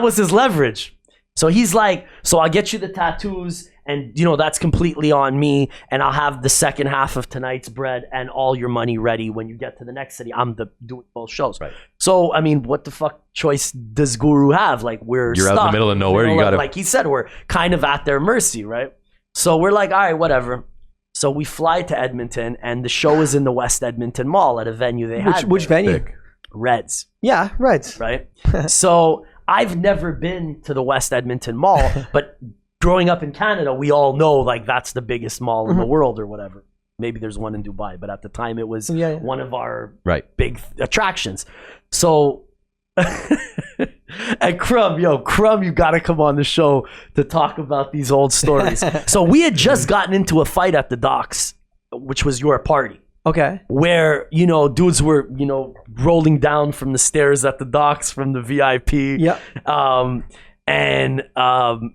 was his leverage. So he's like, so I'll get you the tattoos, and that's completely on me, and I'll have the second half of tonight's bread and all your money ready when you get to the next city. I'm doing both shows. Right. So I mean, what the fuck choice does Guru have? Like, you're stuck out in the middle of nowhere. You gotta, like he said, we're kind of at their mercy, right? So we're like, all right, whatever. So we fly to Edmonton, and the show is in the West Edmonton Mall at a venue they had. Which venue? Big. Reds. Yeah, Reds. Right. So I've never been to the West Edmonton Mall, but growing up in Canada, we all know like that's the biggest mall in the world or whatever. Maybe there's one in Dubai, but at the time it was one of our big attractions. So, and Crumb, you gotta come on the show to talk about these old stories. So we had just gotten into a fight at the docks, which was your party. Okay. Where, dudes were, rolling down from the stairs at the docks from the VIP. Yeah. And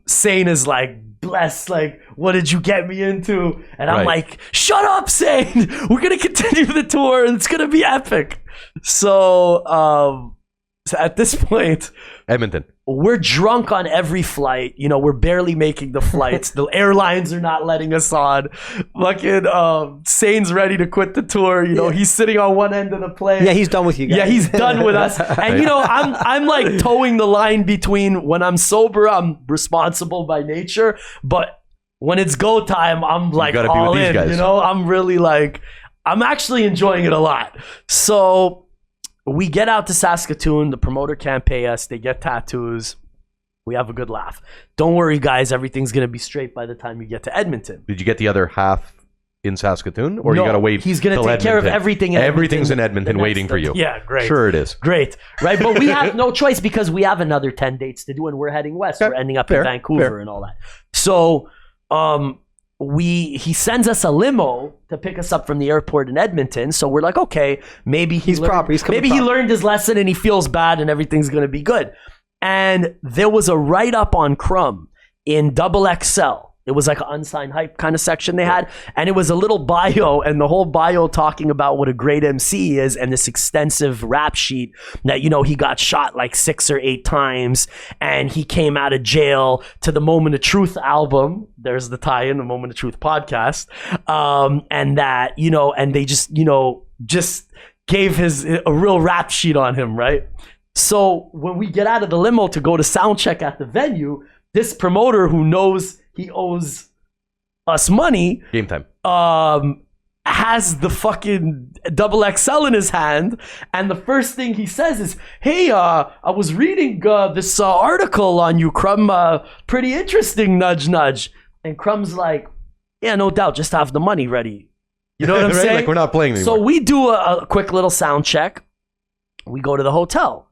Sane is like, Bless, like, what did you get me into? And I'm like, shut up, Sane. We're going to continue the tour and it's going to be epic. So at this point, Edmonton. We're drunk on every flight. We're barely making the flights. The airlines are not letting us on. Fucking Sane's ready to quit the tour. He's sitting on one end of the plane. Yeah, he's done with you guys. Yeah, he's done with us. And I'm like towing the line between when I'm sober, I'm responsible by nature, but when it's go time, I'm like all in. I'm really like, I'm actually enjoying it a lot. So we get out to Saskatoon. The promoter can't pay us. They get tattoos. We have a good laugh. Don't worry, guys. Everything's going to be straight by the time you get to Edmonton. Did you get the other half in Saskatoon? Or no, you got to wait? He's going to take care of everything in Everything's in Edmonton waiting for you. Yeah, great. Sure it is. Great. Right? But we have no choice because we have another 10 dates to do and we're heading west. We're ending up in Vancouver and all that. So he sends us a limo to pick us up from the airport in Edmonton. So we're like, okay, maybe he learned his lesson and he feels bad and everything's going to be good. And there was a write-up on Crumb in XXL. It was like an unsigned hype kind of section they had. And it was a little bio, and the whole bio talking about what a great MC he is and this extensive rap sheet that, he got shot like 6 or 8 times and he came out of jail to the Moment of Truth album. There's the tie-in, the Moment of Truth podcast. And that, and they just gave a real rap sheet on him, right? So when we get out of the limo to go to sound check at the venue, this promoter who knows he owes us money. Game time. Has the fucking XXL in his hand, and the first thing he says is, "Hey, I was reading this article on you, Crumb. Pretty interesting. Nudge, nudge." And Crumb's like, "Yeah, no doubt. Just have the money ready." You know what I'm saying? Like we're not playing anymore. So we do a quick little sound check. We go to the hotel.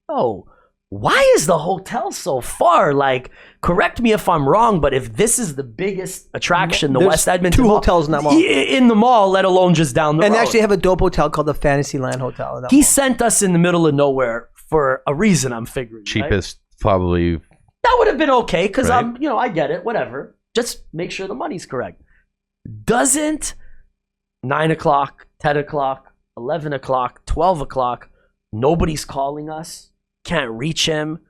Oh. Why is the hotel so far? Like, correct me if I'm wrong, but if this is the biggest attraction, the West Edmonton 2 mall, hotels in that mall. In the mall, let alone just down the road. And they actually have a dope hotel called the Fantasyland Hotel. In that he mall. sent us in the middle of nowhere for a reason, I'm figuring. Cheapest, probably. That would have been okay, because right? I get it, whatever. Just make sure the money's correct. Doesn't 9 o'clock, 10 o'clock, 11 o'clock, 12 o'clock, nobody's calling us. Can't reach him.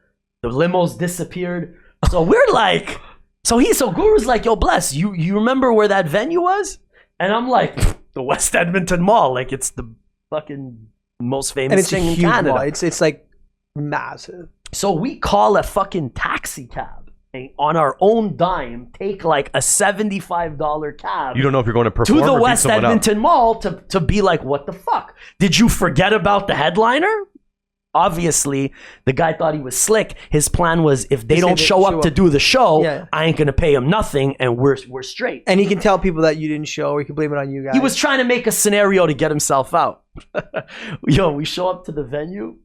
The limo's disappeared. So we're like, so Guru's like, yo, Bless, you remember where that venue was? And I'm like, the West Edmonton Mall. Like, it's the fucking most famous thing in Canada. Mall. It's like massive. So we call a fucking taxi cab on our own dime, take like a $75 cab. You don't know if you're going to perform to the or beat West someone up. Edmonton Mall to be like, what the fuck? Did you forget about the headliner? Obviously, the guy thought he was slick. His plan was, if they don't show up to do the show, I ain't gonna pay him nothing, and we're straight. And he can tell people that you didn't show, or he can blame it on you guys. He was trying to make a scenario to get himself out. Yo, we show up to the venue,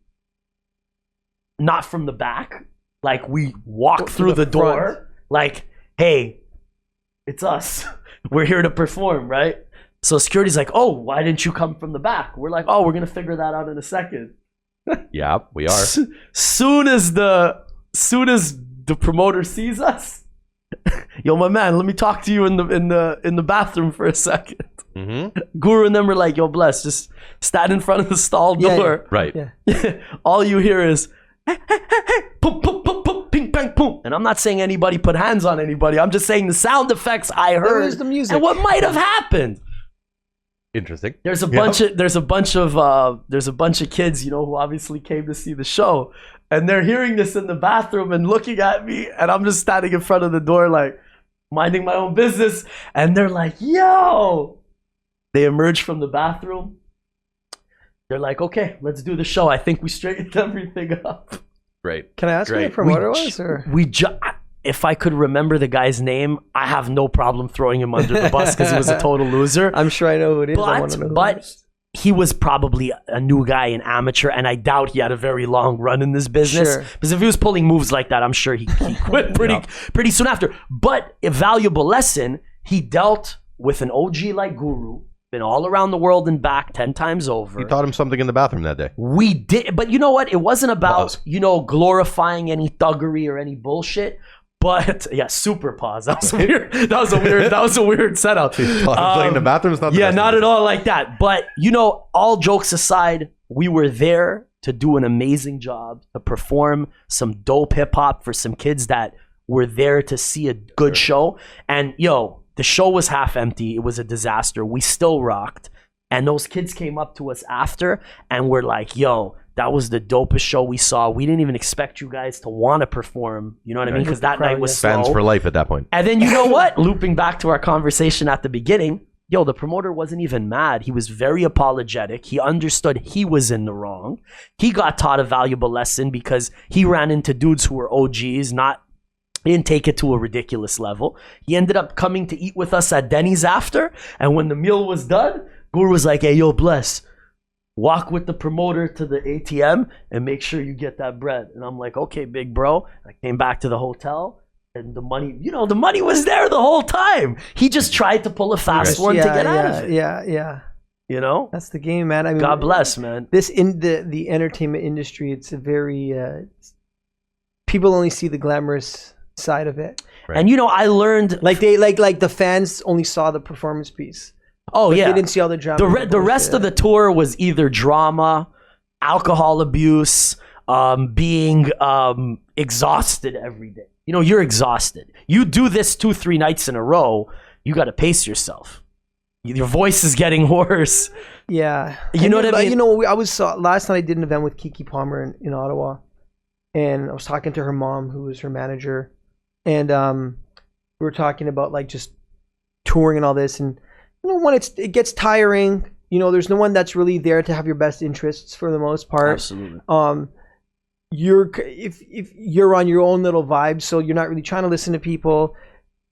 not from the back. Like, we walk through the door. Like, hey, it's us. We're here to perform, right? So security's like, oh, why didn't you come from the back? We're like, oh, we're gonna figure that out in a second. Yeah, we are. Soon as the promoter sees us, yo, my man, let me talk to you in the bathroom for a second. Mm-hmm. Guru and them were like, yo, Bless, just stand in front of the stall door. Right. Yeah. All you hear is, hey, hey, hey, hey, boom, boom, boom, boom, ping, bang, boom. And I'm not saying anybody put hands on anybody. I'm just saying the sound effects I heard was the music. and what might have happened. Interesting. There's a bunch of kids, you know, who obviously came to see the show, and they're hearing this in the bathroom and looking at me, and I'm just standing in front of the door, like minding my own business, and they're like, "Yo!" They emerge from the bathroom. They're like, "Okay, let's do the show. I think we straightened everything up." Right. Can I ask who the promoter was? Or? If I could remember the guy's name, I have no problem throwing him under the bus because he was a total loser. I'm sure I know who it is. I want to know who it is. He was probably a new guy, an amateur, and I doubt he had a very long run in this business. Sure. Because if he was pulling moves like that, I'm sure he quit pretty soon after. But a valuable lesson, he dealt with an OG like Guru, been all around the world and back 10 times over. He taught him something in the bathroom that day. We did, but you know what? It wasn't about, glorifying any thuggery or any bullshit. But yeah, super pause. That was weird. That was a weird setup. Playing in the bathroom is not. Not at all like that. But all jokes aside, we were there to do an amazing job, to perform some dope hip hop for some kids that were there to see a good show. And the show was half empty. It was a disaster. We still rocked. And those kids came up to us after and were like, yo, that was the dopest show we saw. We didn't even expect you guys to want to perform. You know what I mean? Because that night was fans slow. for life at that point. And then you know what? Looping back to our conversation at the beginning, the promoter wasn't even mad. He was very apologetic. He understood he was in the wrong. He got taught a valuable lesson because he ran into dudes who were OGs, he didn't take it to a ridiculous level. He ended up coming to eat with us at Denny's after. And when the meal was done, Guru was like, hey, yo, Bless, walk with the promoter to the ATM and make sure you get that bread. And I'm like, okay, big bro. I came back to the hotel and the money, the money was there the whole time. He just tried to pull a fast one to get out of it. Yeah. That's the game, man. I mean, God bless, man. This in the entertainment industry, it's a very people only see the glamorous side of it. Right. And I learned like the fans only saw the performance piece. Oh, yeah. They didn't see all the drama. The rest of the tour was either drama, alcohol abuse, being exhausted every day. You're exhausted. You do this 2-3 nights in a row, you got to pace yourself. Your voice is getting hoarse. Yeah. You know what I mean? I was last night I did an event with Kiki Palmer in Ottawa, and I was talking to her mom, who was her manager, and we were talking about like just touring and all this, and when it gets tiring, there's no one that's really there to have your best interests for the most part. Absolutely. If you're on your own little vibe, so you're not really trying to listen to people.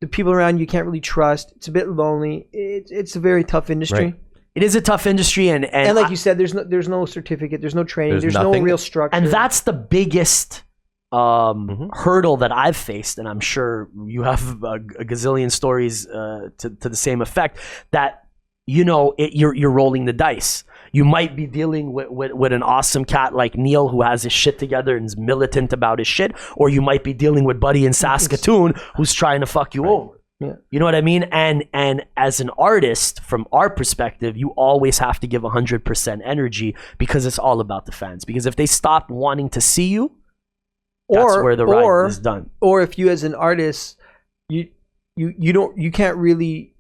The people around you can't really trust. It's a bit lonely. It's a very tough industry. Right. It is a tough industry, and like you said, there's no certificate, there's no training, there's no real structure, and that's the biggest hurdle that I've faced, and I'm sure you have a gazillion stories to the same effect, that you're rolling the dice. You might be dealing with an awesome cat like Neil who has his shit together and is militant about his shit, or you might be dealing with Buddy in Saskatoon who's trying to fuck you over. Yeah. You know what I mean? And as an artist, from our perspective, you always have to give 100% energy, because it's all about the fans. Because if they stop wanting to see you, that's where the ride is done. Or if you as an artist, you can't really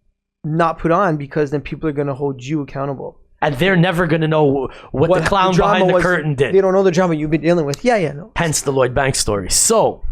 not put on, because then people are going to hold you accountable. And they're never going to know what the clown behind the curtain did. They don't know the drama you've been dealing with. Yeah, no. Hence the Lloyd Banks story. So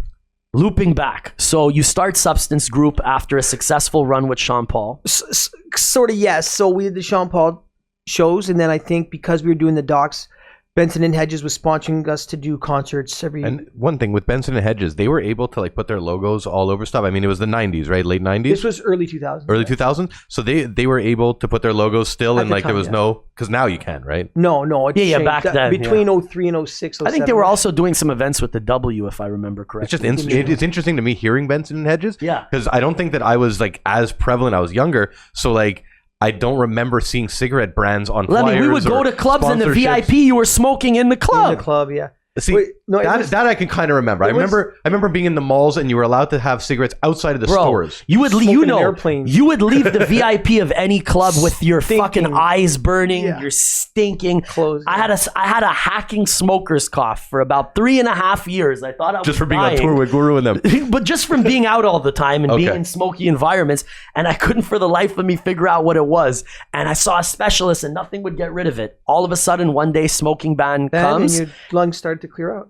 looping back. So you start Substance Group after a successful run with Sean Paul. Sort of, yes. So we did the Sean Paul shows, and then I think because we were doing the docs, Benson and Hedges was sponsoring us to do concerts every. And one thing with Benson and Hedges, they were able to like put their logos all over stuff. I mean, it was the 90s, right? Late 90s. This was early 2000s. Early 2000s. So they were able to put their logos still, At and the like time, there was yeah. no, because now you can, right? No. It Yeah, changed. back then, Between 03 and 06, I think they were also doing some events with the W, if I remember correctly. It's just it's interesting to me hearing Benson and Hedges. Yeah. Because I don't think that I was like as prevalent. I was younger, so like I don't remember seeing cigarette brands on flyers. Lemmy, we would go to clubs in the sponsorships. VIP. You were smoking in the club. in the club, yeah. See, Wait, no, that I can kind of remember. I remember being in the malls and you were allowed to have cigarettes outside of the stores. You would Smoking you in know airplanes. you would leave the VIP of any club with your Stinking. fucking eyes burning, Yeah. you're stinking. Clothes, I had a hacking smoker's cough for about 3.5 years. I thought I was Just for being dying. on tour with Guru and them. But just from being out all the time and being Okay. in smoky environments, and I couldn't for the life of me figure out what it was. And I saw a specialist, and nothing would get rid of it. All of a sudden, one day, smoking ban comes, and your lungs started to clear out.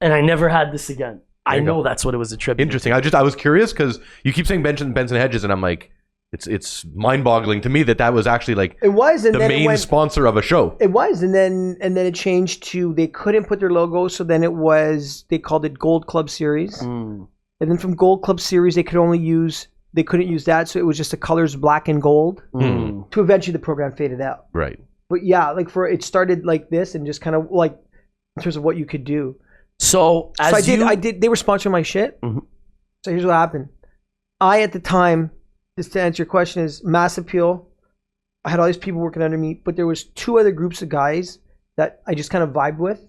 and I never had this again. I you know go. that's what it was attributed. Interesting. I was curious because you keep saying Benson Hedges, and I'm like, it's mind-boggling to me that was actually like It was, and the then main sponsor of a show. It was, and then it changed to they couldn't put their logo, so then they called it Gold Club Series, Mm. and then from Gold Club Series they couldn't use that, so it was just the colors black and gold. Mm. To eventually the program faded out. Right. But yeah, like it started like this, and just kind of like in terms of what you could do. So as I did. They were sponsoring my shit. Mhm. So here's what happened. I at the time, just to answer your question, is Mass Appeal. I had all these people working under me, but there was 2 other groups of guys that I just kind of vibed with.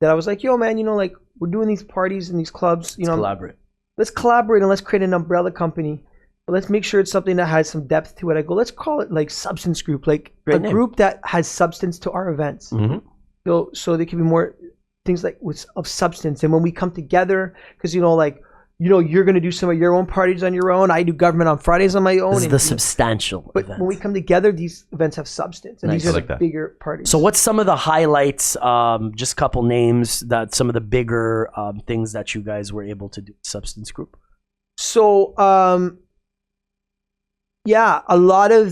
That I was like, yo, man, like we're doing these parties and these clubs. collaborate. Let's collaborate and let's create an umbrella company. But let's make sure it's something that has some depth to it. I go, let's call it like Substance Group, like Great a name. group that has substance to our events. Mhm. So there can be more things like of substance. And when we come together, because you're going to do some of your own parties on your own. I do government on Fridays on my own. This is and, the substantial but event. when we come together, these events have substance, and Nice. these are I like the that. bigger parties. So what's some of the highlights, just a couple names, that some of the bigger things that you guys were able to do with Substance Group? So, yeah, a lot of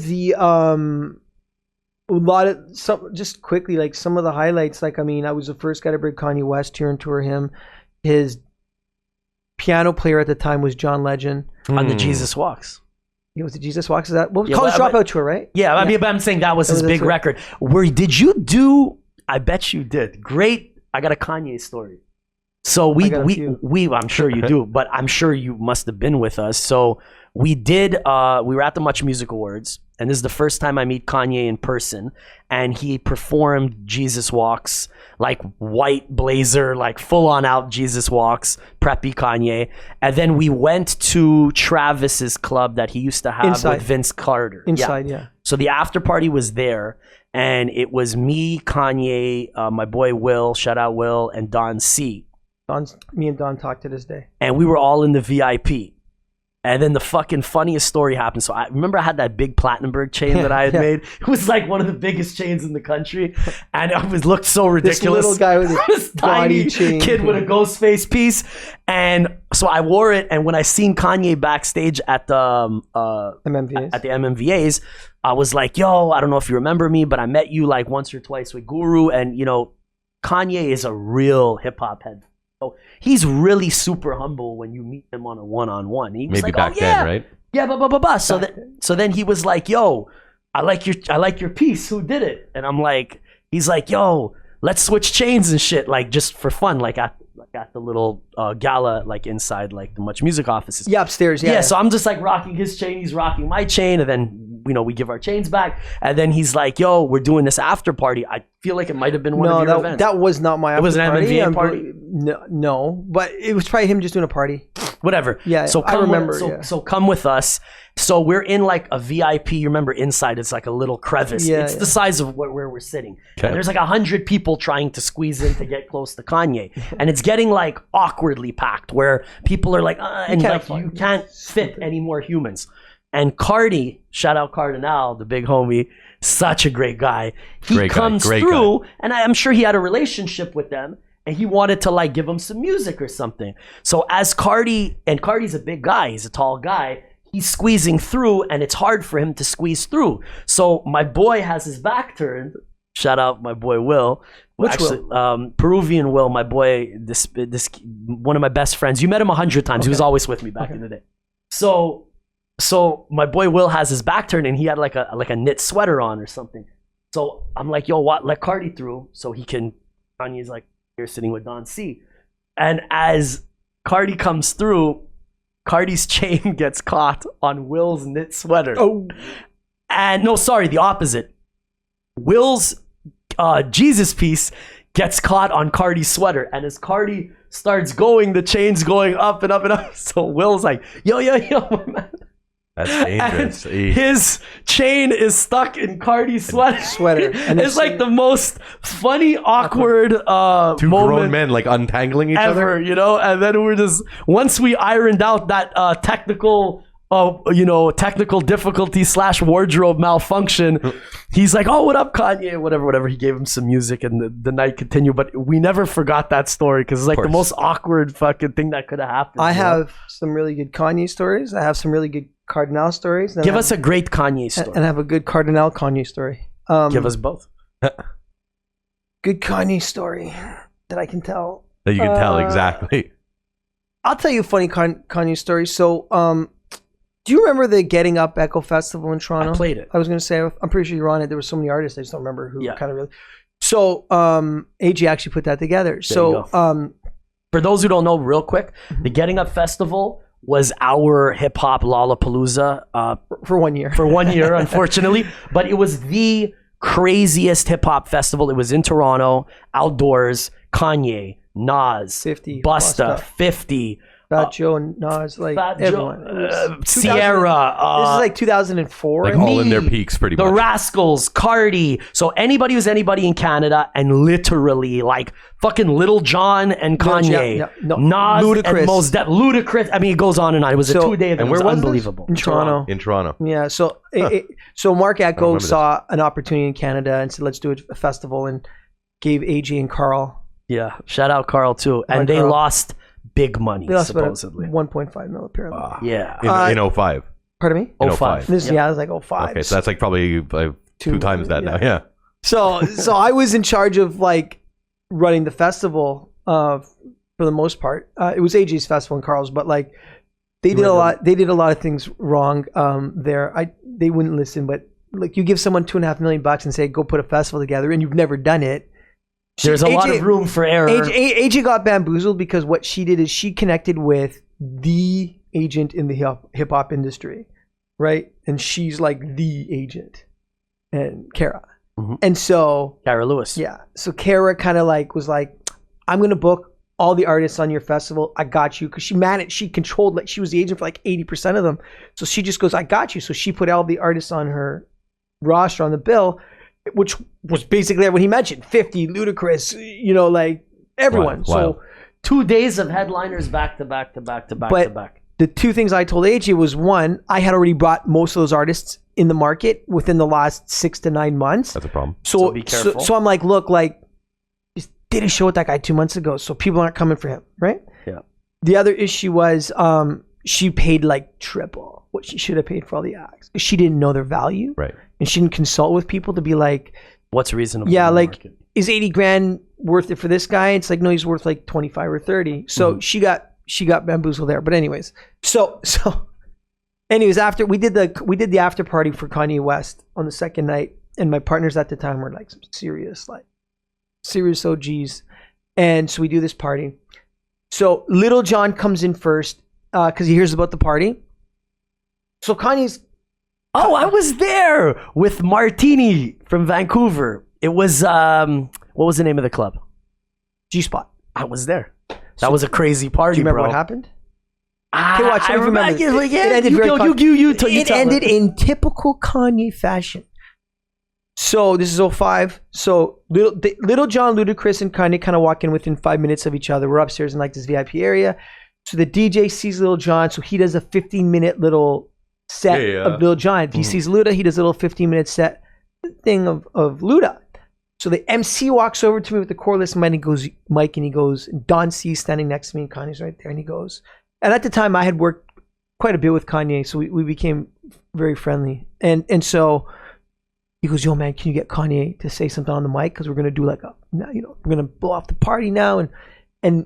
some, just quickly, like some of the highlights, like, I mean, I was the first guy to bring Kanye West here and tour him. His piano player at the time was John Legend. On the Jesus Walks. It was the Jesus Walks. Is that what was Yeah, College but- Dropout tour, right? Yeah, I mean, but I'm saying that was That his was big it. record. Did you do? I bet you did. Great. I got a Kanye story. So I got a few. I'm sure you do, but I'm sure you must have been with us. So we did. We were at the Much Music Awards, and this is the first time I meet Kanye in person. And he performed Jesus Walks, like white blazer, like full on out Jesus Walks, preppy Kanye. And then we went to Travis's club that he used to have Inside. with Vince Carter. Inside, yeah. So the after party was there, and it was me, Kanye, my boy Will, shout out Will, and Don C. Me and Don talked to this day. And we were all in the VIP. And then the fucking funniest story happened. So I remember I had that big Plattenberg chain that I had Yeah. made. It was like one of the biggest chains in the country. And it looked so ridiculous. This little guy with This a body tiny chain. kid with a ghost face piece. And so I wore it. And when I seen Kanye backstage at the MMVAs. at the MMVAs, I was like, yo, I don't know if you remember me, but I met you like once or twice with Guru. And, Kanye is a real hip hop head. So he's really super humble when you meet him on a one-on-one. He was Maybe like, back oh, yeah. then, right? Yeah, blah, blah, blah, blah. So then he was like, yo, I like your piece. Who did it? And I'm like, he's like, yo, let's switch chains and shit, like just for fun, like at the little gala, like inside like the Much Music offices. Yeah, upstairs. Yeah, so I'm just like rocking his chain, he's rocking my chain, and then we give our chains back, and then he's like, "Yo, we're doing this after party." I feel like it might have been one of your events. that was not my. It was an after MMVA party? No, but it was probably him just doing a party. Whatever. Yeah, So I come remember, With, yeah. so come with us. So we're in like a VIP. You remember inside it's like a little crevice. Yeah, It's yeah. the size of where we're sitting. Okay. And there's like 100 people trying to squeeze in to get close to Kanye, and it's getting like awkwardly packed where people are like, and can't like find you can't fit any more humans. And Cardi, shout out Cardinal, the big homie, such a great guy. He Great guy, comes great through, and I'm sure he had a relationship with them. and he wanted to like give him some music or something. So as Cardi, and Cardi's a big guy, he's a tall guy, he's squeezing through, and it's hard for him to squeeze through. So my boy has his back turned. Shout out my boy Will. Which Will? Peruvian Will, my boy, this one of my best friends. You met him 100 times. He was always with me back in the day. So my boy Will has his back turned, and he had like a knit sweater on or something. So I'm like, yo, what? Let Cardi through so he can. Kanye's like, you're sitting with Don C. And as Cardi comes through, Cardi's chain gets caught on Will's knit sweater. Oh. And no, sorry, the opposite. Will's Jesus piece gets caught on Cardi's sweater. And as Cardi starts going, the chain's going up and up and up. So Will's like, yo, man. That's dangerous. And his chain is stuck in Cardi's sweater. And it's like the most funny, awkward two moment grown men like untangling each ever, other. you know? And then we're just, once we ironed out that technical difficulty / wardrobe malfunction, he's like, oh, what up, Kanye? Whatever. He gave him some music, and the night continued. But we never forgot that story because it's like the most awkward fucking thing that could have happened. I have some really good Kanye stories. I have some really good Cardinal stories. Give us a great Kanye story. And I have a good Cardinal Kanye story. Give us both. Good Kanye story that I can tell. That you can tell exactly. I'll tell you a funny Kanye story. So, do you remember the Getting Up Echo Festival in Toronto? I played it. I was going to say, I'm pretty sure you were on it. There were so many artists. I just don't remember who kind of really. So, AG actually put that together. For those who don't know, real quick, the Getting Up Festival was our hip hop Lollapalooza for 1 year. For 1 year, unfortunately. But it was the craziest hip hop festival. It was in Toronto, outdoors, Kanye, Nas, 50, Busta, 50. Fat Joe and Nas, like Fat everyone. Sierra. This is like 2004. Like all in their peaks, pretty much. The Rascals, Cardi. So anybody who's anybody in Canada, and literally like fucking Lil Jon and Kanye, Nas Ludacris. and Mos Def, Ludacris. I mean, it goes on and on. It was a 2 day event. And it where was unbelievable. In Toronto. In Toronto. Yeah. So so Mark Atko saw an opportunity in Canada and said, let's do a festival, and gave AJ and Carl. Yeah. Shout out Carl too. And they lost big money, they lost supposedly. 1.5 mil apparently. Yeah. In 05. Pardon me? In 05. This, yeah, it was like 05. Okay, so that's like probably two times that now. Yeah. So I was in charge of like running the festival for the most part. It was AJ's festival and Carl's, but like they did a lot of things wrong there. They wouldn't listen, but like you give someone $2.5 million and say go put a festival together, and you've never done it. There's a lot of room for error. AJ got bamboozled because what she did is she connected with the agent in the hip hop industry, right? And she's like the agent, and Kara. Mm-hmm. And so Kara Lewis. Yeah. So Kara kind of like was like, I'm gonna book all the artists on your festival. I got you, because she controlled, like she was the agent for like 80% of them. So she just goes, I got you. So she put all the artists on her roster on the bill, which was basically what he mentioned: 50, Ludacris, like everyone. Wow. So 2 days of headliners back to back. The two things I told AJ was, one, I had already brought most of those artists in the market within the last 6 to 9 months. That's a problem. So be careful. So I'm like, look, like, just did a show with that guy 2 months ago, so people aren't coming for him, right? Yeah. The other issue was she paid like triple what she should have paid for all the acts. She didn't know their value. Right. And she didn't consult with people to be like, what's reasonable? Yeah, like, is 80 grand worth it for this guy? It's like, no, he's worth like 25 or 30. So she got bamboozled there. But anyways, so after we did the after party for Kanye West on the second night, and my partners at the time were like some serious OGs, and so we do this party. So Lil Jon comes in first because he hears about the party. So Kanye's. Oh, I was there with Martini from Vancouver. It was what was the name of the club? G-Spot. I was there. That was a crazy party. Do you remember bro. what happened? Okay, watch. I remember. It ended in typical Kanye fashion. So this is 05. So Lil Jon, Ludacris, and Kanye kind of walk in within 5 minutes of each other. We're upstairs in like this VIP area. So the DJ sees Lil Jon, so he does a 15-minute little set of Lil Jon. If he sees Luda, he does a little 15-minute set thing of Luda. So the MC walks over to me with the cordless mic, and he goes, Don C's standing next to me, and Kanye's right there, and he goes, and at the time I had worked quite a bit with Kanye, so we became very friendly, and so he goes, yo man, can you get Kanye to say something on the mic, because we're gonna do like we're gonna blow off the party now, and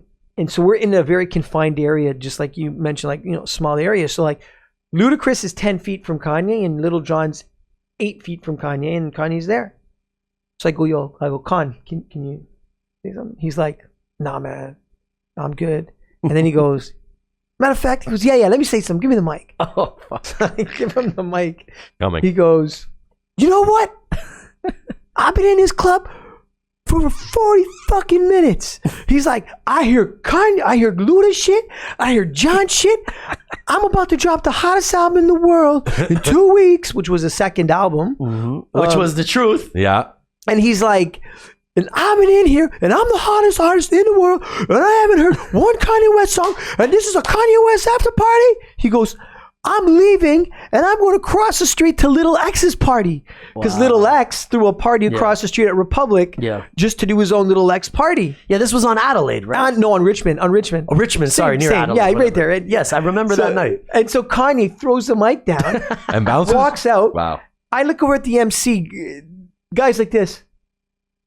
so we're in a very confined area, just like you mentioned, like small area. So like Ludacris is 10 feet from Kanye, and Little John's 8 feet from Kanye, and Kanye's there. So I go, Con, can you say something? He's like, nah, man, I'm good. And then he goes, matter of fact, he goes, yeah, let me say something. Give me the mic. Oh, fuck. So I give him the mic. Coming. He goes, you know what? I've been in this club for over 40 fucking minutes. He's like, I hear Kanye, I hear Luda shit, I hear John shit. I'm about to drop the hottest album in the world in 2 weeks, which was a second album. Mm-hmm. Which was the truth. Yeah. And he's like, and I've been in here, and I'm the hottest artist in the world, and I haven't heard one Kanye West song, and this is a Kanye West after party? He goes, I'm leaving, and I'm going to cross the street to Little X's party. Because Little X threw a party across the street at Republic just to do his own Little X party. Yeah, this was on Adelaide, right? No, on Richmond. Oh, Richmond, sorry, near Adelaide. Yeah, whatever. right there. Yes, I remember that night. And so Kanye throws the mic down, And bounces? walks out. Wow. I look over at the MC, guys like this.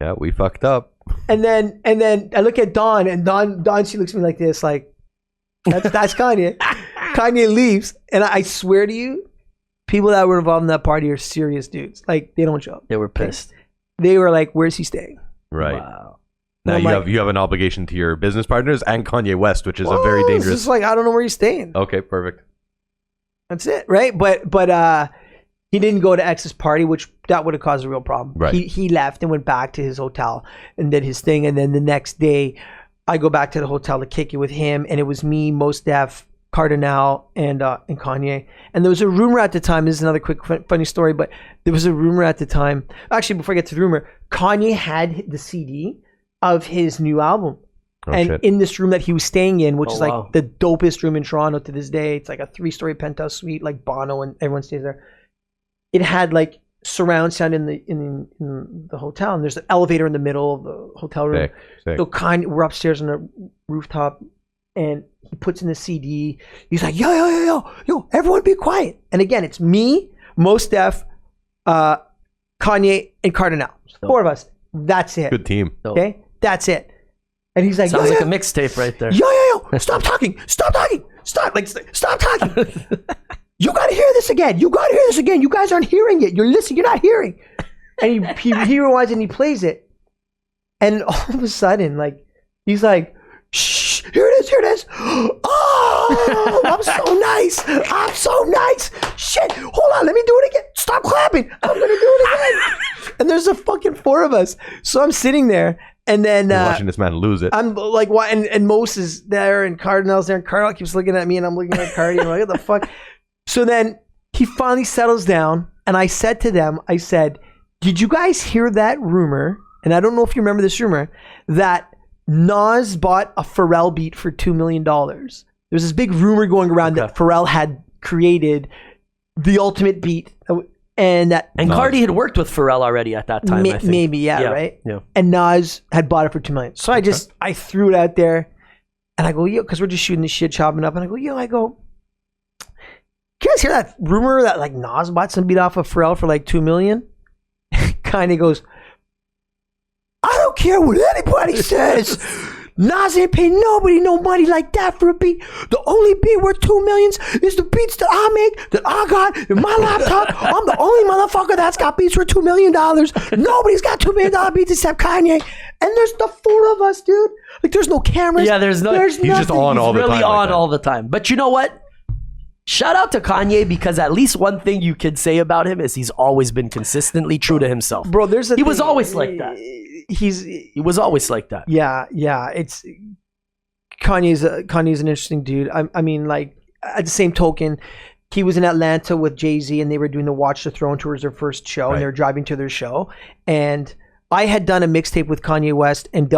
Yeah, we fucked up. And then I look at Dawn, and Dawn, she looks at me like this, like, that's Kanye. Kanye leaves, and I swear to you, people that were involved in that party are serious dudes. Like, they don't show up. They were pissed. They were like, where's he staying? Right. Wow. Now I'm you have an obligation to your business partners and Kanye West, which is a very dangerous. It's just like, I don't know where he's staying. Okay, perfect. That's it, right? But he didn't go to X's party, which that would have caused a real problem. Right. He left and went back to his hotel and did his thing. And then the next day, I go back to the hotel to kick it with him, and it was me, Mos Def, Cardinal, and Kanye. And there was a rumor at the time. This is another quick funny story, but there was a rumor at the time. Actually, before I get to the rumor, Kanye had the CD of his new album. Shit. In this room that he was staying in, which is like wow. the dopest room in Toronto to this day. It's like a 3-story penthouse suite, like Bono, and everyone stays there. It had like surround sound in the hotel, and there's an elevator in the middle of the hotel room. Sick. So Kanye, we're upstairs on the rooftop, and he puts in the CD. He's like, yo, everyone be quiet. And again, it's me, Mos Def, Kanye, and Cardinal. 4 of us. That's it. Good team. Okay, that's it. And he's like, sounds like a mixtape right there. Yo, stop talking. Stop talking. Stop talking. You gotta hear this again. You guys aren't hearing it. You're listening. You're not hearing. And he rewinds and he plays it. And all of a sudden, like, he's like, shh, here it is. Oh, I'm so nice. Shit, hold on, let me do it again. Stop clapping. I'm gonna do it again. And there's a fucking 4 of us. So I'm sitting there, and then You're watching this man lose it. I'm like, why? And Mos is there, and Cardinal's there, and Cardinal keeps looking at me, and I'm looking at Cardi, and I'm like, what the fuck? So then he finally settles down, and I said to them, did you guys hear that rumor? And I don't know if you remember this rumor, that Nas bought a Pharrell beat for $2 million. There's this big rumor going around that Pharrell had created the ultimate beat, and Cardi had worked with Pharrell already at that time. I think. Maybe, right? Yeah. And Nas had bought it for $2 million. So I threw it out there, and I go, yo, because we're just shooting this shit, chopping up, and I go, can you guys hear that rumor that like Nas bought some beat off of Pharrell for like $2 million? Kanye goes, I don't care what anybody says. Nas ain't paying nobody no money like that for a beat. The only beat worth $2 million is the beats that I make, that I got in my laptop. I'm the only motherfucker that's got beats for $2 million. Nobody's got $2 million beats except Kanye. And there's the 4 of us, dude. Like, there's no cameras. Yeah, he's just on all the time. Really on all the time. But you know what? Shout out to Kanye, because at least one thing you could say about him is he's always been consistently true to himself. Bro, he was always like that. He was always like that. Yeah. It's Kanye's an interesting dude. I mean, like, at the same token, he was in Atlanta with Jay-Z, and they were doing the Watch the Throne tour as their first show, and they were driving to their show. And I had done a mixtape with Kanye West and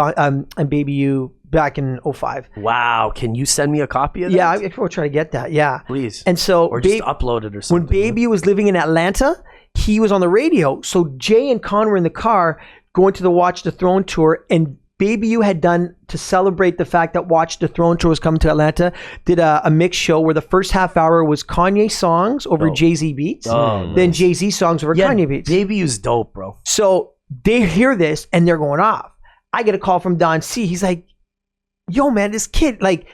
Baby U back in 2005. Wow. Can you send me a copy of that? Yeah, we'll try to get that. Yeah. Please. And so, or just upload it or something. When Baby was living in Atlanta, he was on the radio. So Jay and Con were in the car going to the Watch the Throne tour, and Baby U had done, to celebrate the fact that Watch the Throne tour was coming to Atlanta, did a mix show where the first half hour was Kanye songs over Jay-Z beats, then Jay-Z songs over Kanye beats. Baby U's dope, bro. So they hear this and they're going off. I get a call from Don C. He's like, yo, man, this kid, like,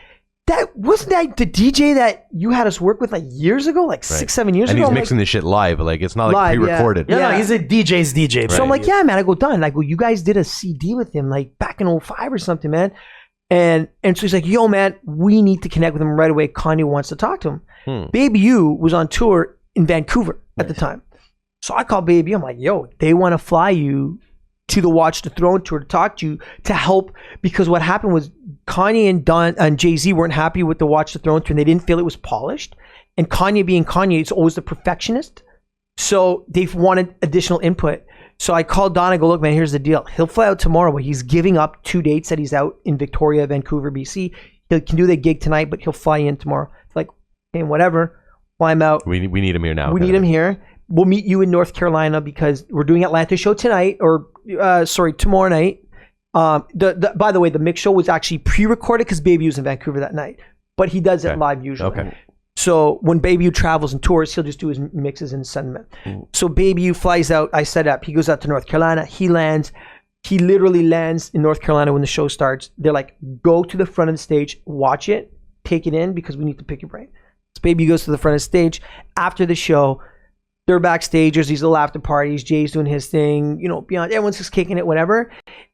that wasn't that the DJ that you had us work with like years ago, like 6-7 years and ago. he's mixing this shit live, like it's not like pre-recorded. Yeah, no, he's a DJ's DJ. Right. So I'm like, yeah, man. I go, Don, like, well, you guys did a CD with him like back in 05 or something, man. And so he's like, yo, man, we need to connect with him right away. Kanye wants to talk to him. Baby U was on tour in Vancouver at the time. So I call Baby U. I'm like, yo, they want to fly you to the Watch the Throne tour to talk to you, to help, because what happened was Kanye and Don and Jay-Z weren't happy with the Watch the Throne tour, and they didn't feel it was polished. And Kanye, being Kanye, is always the perfectionist. So they wanted additional input. So I called Don. I go, look, man, here's the deal. He'll fly out tomorrow, but he's giving up 2 dates that he's out in Victoria, Vancouver, BC. He can do the gig tonight, but he'll fly in tomorrow. It's like, okay, whatever. Fly him out. We need him here now. We need him here. We'll meet you in North Carolina because we're doing Atlanta show tonight, or tomorrow night. By the way, the mix show was actually pre-recorded because Baby U was in Vancouver that night, but he does it live usually. Okay. So when Baby U travels and tours, he'll just do his mixes and send them in. So Baby U flies out. I set up. He goes out to North Carolina. He lands. He literally lands in North Carolina when the show starts. They're like, go to the front of the stage, watch it, take it in because we need to pick your brain. So Baby U goes to the front of the stage. After the show, they're backstage. There's these little after parties. Jay's doing his thing. You know, beyond everyone's just kicking it, whatever.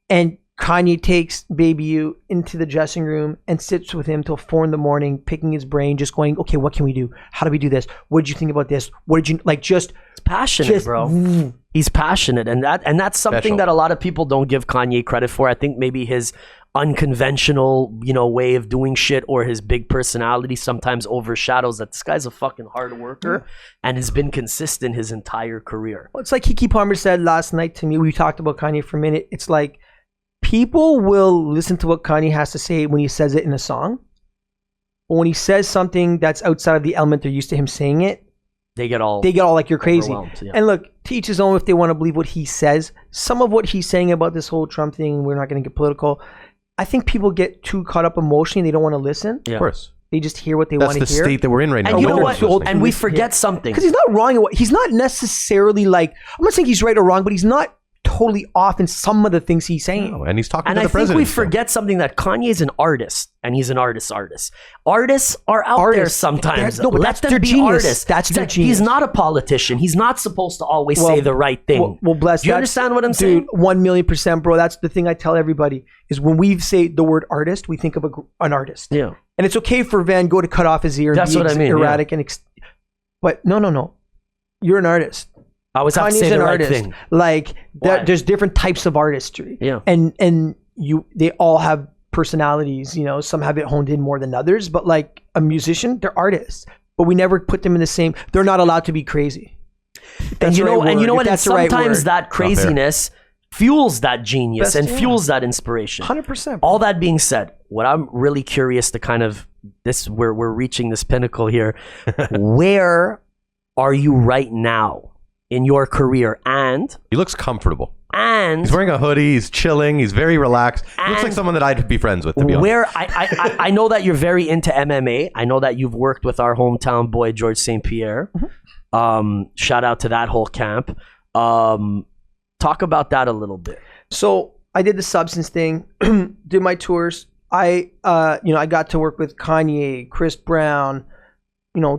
And Kanye takes Baby U into the dressing room and sits with him till 4 a.m, picking his brain, just going, okay, what can we do? How do we do this? What did you think about this? What did you like? Just passionate, bro. He's passionate, and that's something Special. that a lot of people don't give Kanye credit for. I think maybe his unconventional, way of doing shit, or his big personality sometimes overshadows that this guy's a fucking hard worker and has been consistent his entire career. Well, it's like Keke Palmer said last night to me. We talked about Kanye for a minute. It's like people will listen to what Kanye has to say when he says it in a song, but when he says something that's outside of the element they're used to him saying it, they get all like, you're crazy. Yeah. And look, to each his own if they want to believe what he says. Some of what he's saying about this whole Trump thing, we're not going to get political. I think people get too caught up emotionally. They don't want to listen. Yeah. Of course. They just hear what they want to hear. That's the state that we're in right now. And you know Nobody's what? listening. And we forget something. Because he's not wrong. He's not necessarily like, I'm not saying he's right or wrong, but he's not totally off in some of the things he's saying. No, and he's talking And to I the think president. we forget something, that Kanye is an artist, and he's an artist. Artists are out there sometimes. No, but Let that's them their be genius. artists. That's their He's genius. not a politician. He's not supposed to always say the right thing. Well, bless. Do you understand what I'm saying? Dude, 1,000,000%, bro. That's the thing I tell everybody is when we say the word artist, we think of an artist. Yeah. And it's okay for Van Gogh to cut off his ear and That's be what I mean, erratic but no. You're an artist. I always have to Kanye's say an the right artist. thing. Like Why? there's different types of artistry. Yeah. And they all have personalities, some have it honed in more than others, but like a musician, they're artists. But we never put them in the same, they're not allowed to be crazy. And you know what? And That's the right sometimes word. that craziness fuels that genius and Yeah. fuels that inspiration. 100%. All that being said, what I'm really curious to kind of we're reaching this pinnacle here. Where are you right now in your career? And He looks comfortable. He's He's wearing a hoodie. He's chilling. He's very relaxed. He looks like someone that I'd be friends with, to be honest. where I know that you're very into MMA. I know that you've worked with our hometown boy George St. Pierre. Shout out to that whole camp. Talk about that a little bit. So I did the substance thing, did my tours. I got to work with Kanye, Chris Brown,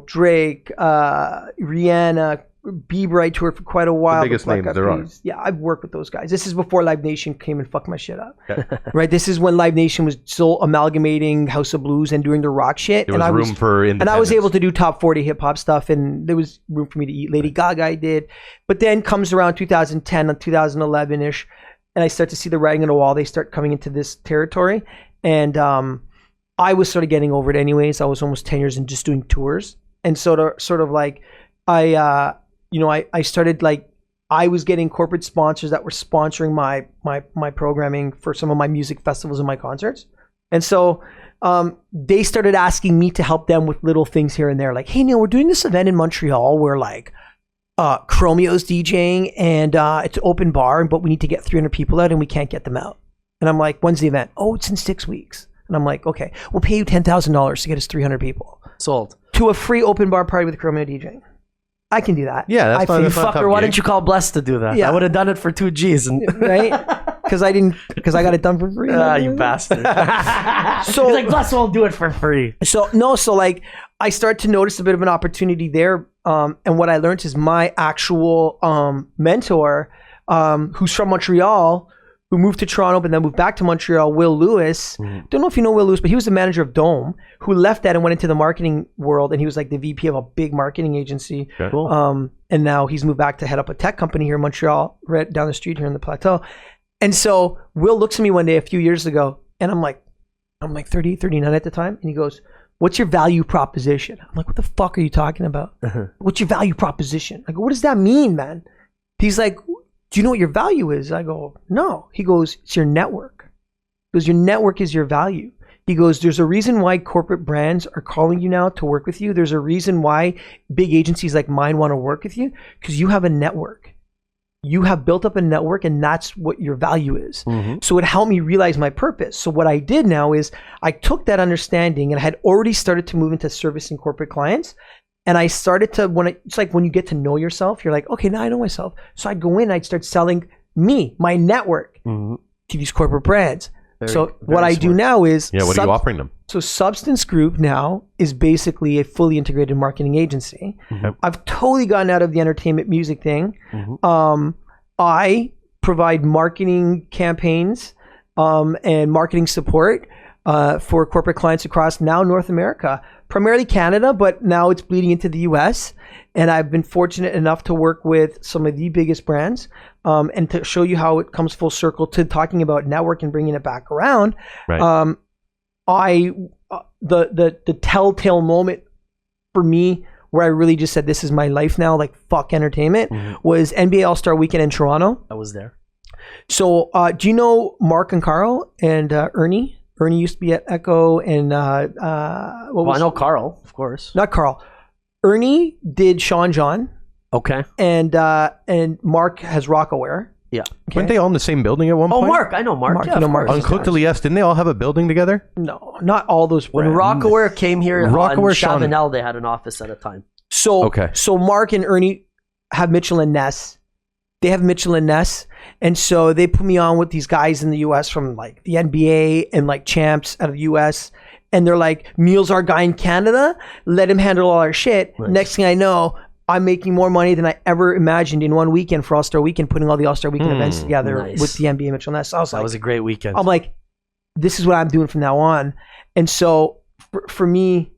Drake, Rihanna, Bieber. I toured for quite a while. The biggest names there are. Yeah, I've worked with those guys. This is before Live Nation came and fucked my shit up. Right? This is when Live Nation was still amalgamating House of Blues and doing the rock shit. There was room for independence. And I was able to do top 40 hip hop stuff, and there was room for me to eat. Lady Gaga I did. But then comes around 2010 and 2011-ish, and I start to see the writing on the wall. They start coming into this territory. And I was sort of getting over it anyways. I was almost 10 years in just doing tours. And sort of like, I started like, I was getting corporate sponsors that were sponsoring my programming for some of my music festivals and my concerts. And so they started asking me to help them with little things here and there. Like, hey, Neil, we're doing this event in Montreal where like Chromeo's DJing, and it's an open bar, but we need to get 300 people out, and we can't get them out. And I'm like, when's the event? Oh, it's in 6 weeks. And I'm like, okay, we'll pay you $10,000 to get us 300 people. Sold. To a free open bar party with Chromeo DJing. I can do that. Yeah, that's fine. You fucker, why didn't you call Bless to do that? Yeah. I would have done it for 2 G's. Right? Because I got it done for free. You bastard. So he's like, Bless won't do it for free. So like I start to notice a bit of an opportunity there. And what I learned is my actual mentor, who's from Montreal, who moved to Toronto but then moved back to Montreal, Will Lewis. Don't know if you know Will Lewis, but he was the manager of Dome, who left that and went into the marketing world, and he was like the VP of a big marketing agency. Okay. Cool. And now he's moved back to head up a tech company here in Montreal, right down the street here in the Plateau. And so Will looks at me one day a few years ago, and I'm like 30, 39 at the time, and he goes, "What's your value proposition?" I'm like, "What the fuck are you talking about? What's your value proposition?" I go, "What does that mean, man?" He's like, "Do you know what your value is?" I go, "No." He goes, "It's your network." He goes, "Your network is your value." He goes, "There's a reason why corporate brands are calling you now to work with you. There's a reason why big agencies like mine want to work with you, because you have a network. You have built up a network, and that's what your value is." So it helped me realize my purpose. So what I did now is I took that understanding, and I had already started to move into servicing corporate clients. And I started to, it's like when you get to know yourself, you're like, okay, now I know myself. So I'd go in, I'd start selling my network to these corporate brands. What I do now is... Yeah, what are you offering them? So Substance Group now is basically a fully integrated marketing agency. I've totally gotten out of the entertainment music thing. I provide marketing campaigns and marketing support for corporate clients across now North America, primarily Canada, but now it's bleeding into the US. And I've been fortunate enough to work with some of the biggest brands, and to show you how it comes full circle to talking about network and bringing it back around. Right. The telltale moment for me where I really just said, this is my life now, like fuck entertainment, was NBA All-Star Weekend in Toronto. I was there. So do you know Mark and Carl and Ernie? Ernie used to be at Echo, and I know Carl, of course. Not Carl. Ernie did Sean John. Okay. And Mark has Rockaware. Yeah. Okay. Weren't they all in the same building at one point? Mark. I know Mark. Mark, Yeah, you know Mark. On Cook de Liesse, didn't they all have a building together? No, not all those When brands. Rockaware came here Rockaware, on Sean- Chavanel, they had an office at a time. So Mark and Ernie have Mitchell and Ness. They have Mitchell and Ness. And so they put me on with these guys in the US from like the NBA and like champs out of the US. And they're like, Neil's our guy in Canada. Let him handle all our shit. Nice. Next thing I know, I'm making more money than I ever imagined in one weekend for All-Star Weekend, putting all the All-Star Weekend events together Nice. with the NBA Mitchell and Ness. So I was That like, was a great weekend. I'm like, this is what I'm doing from now on. And so for me,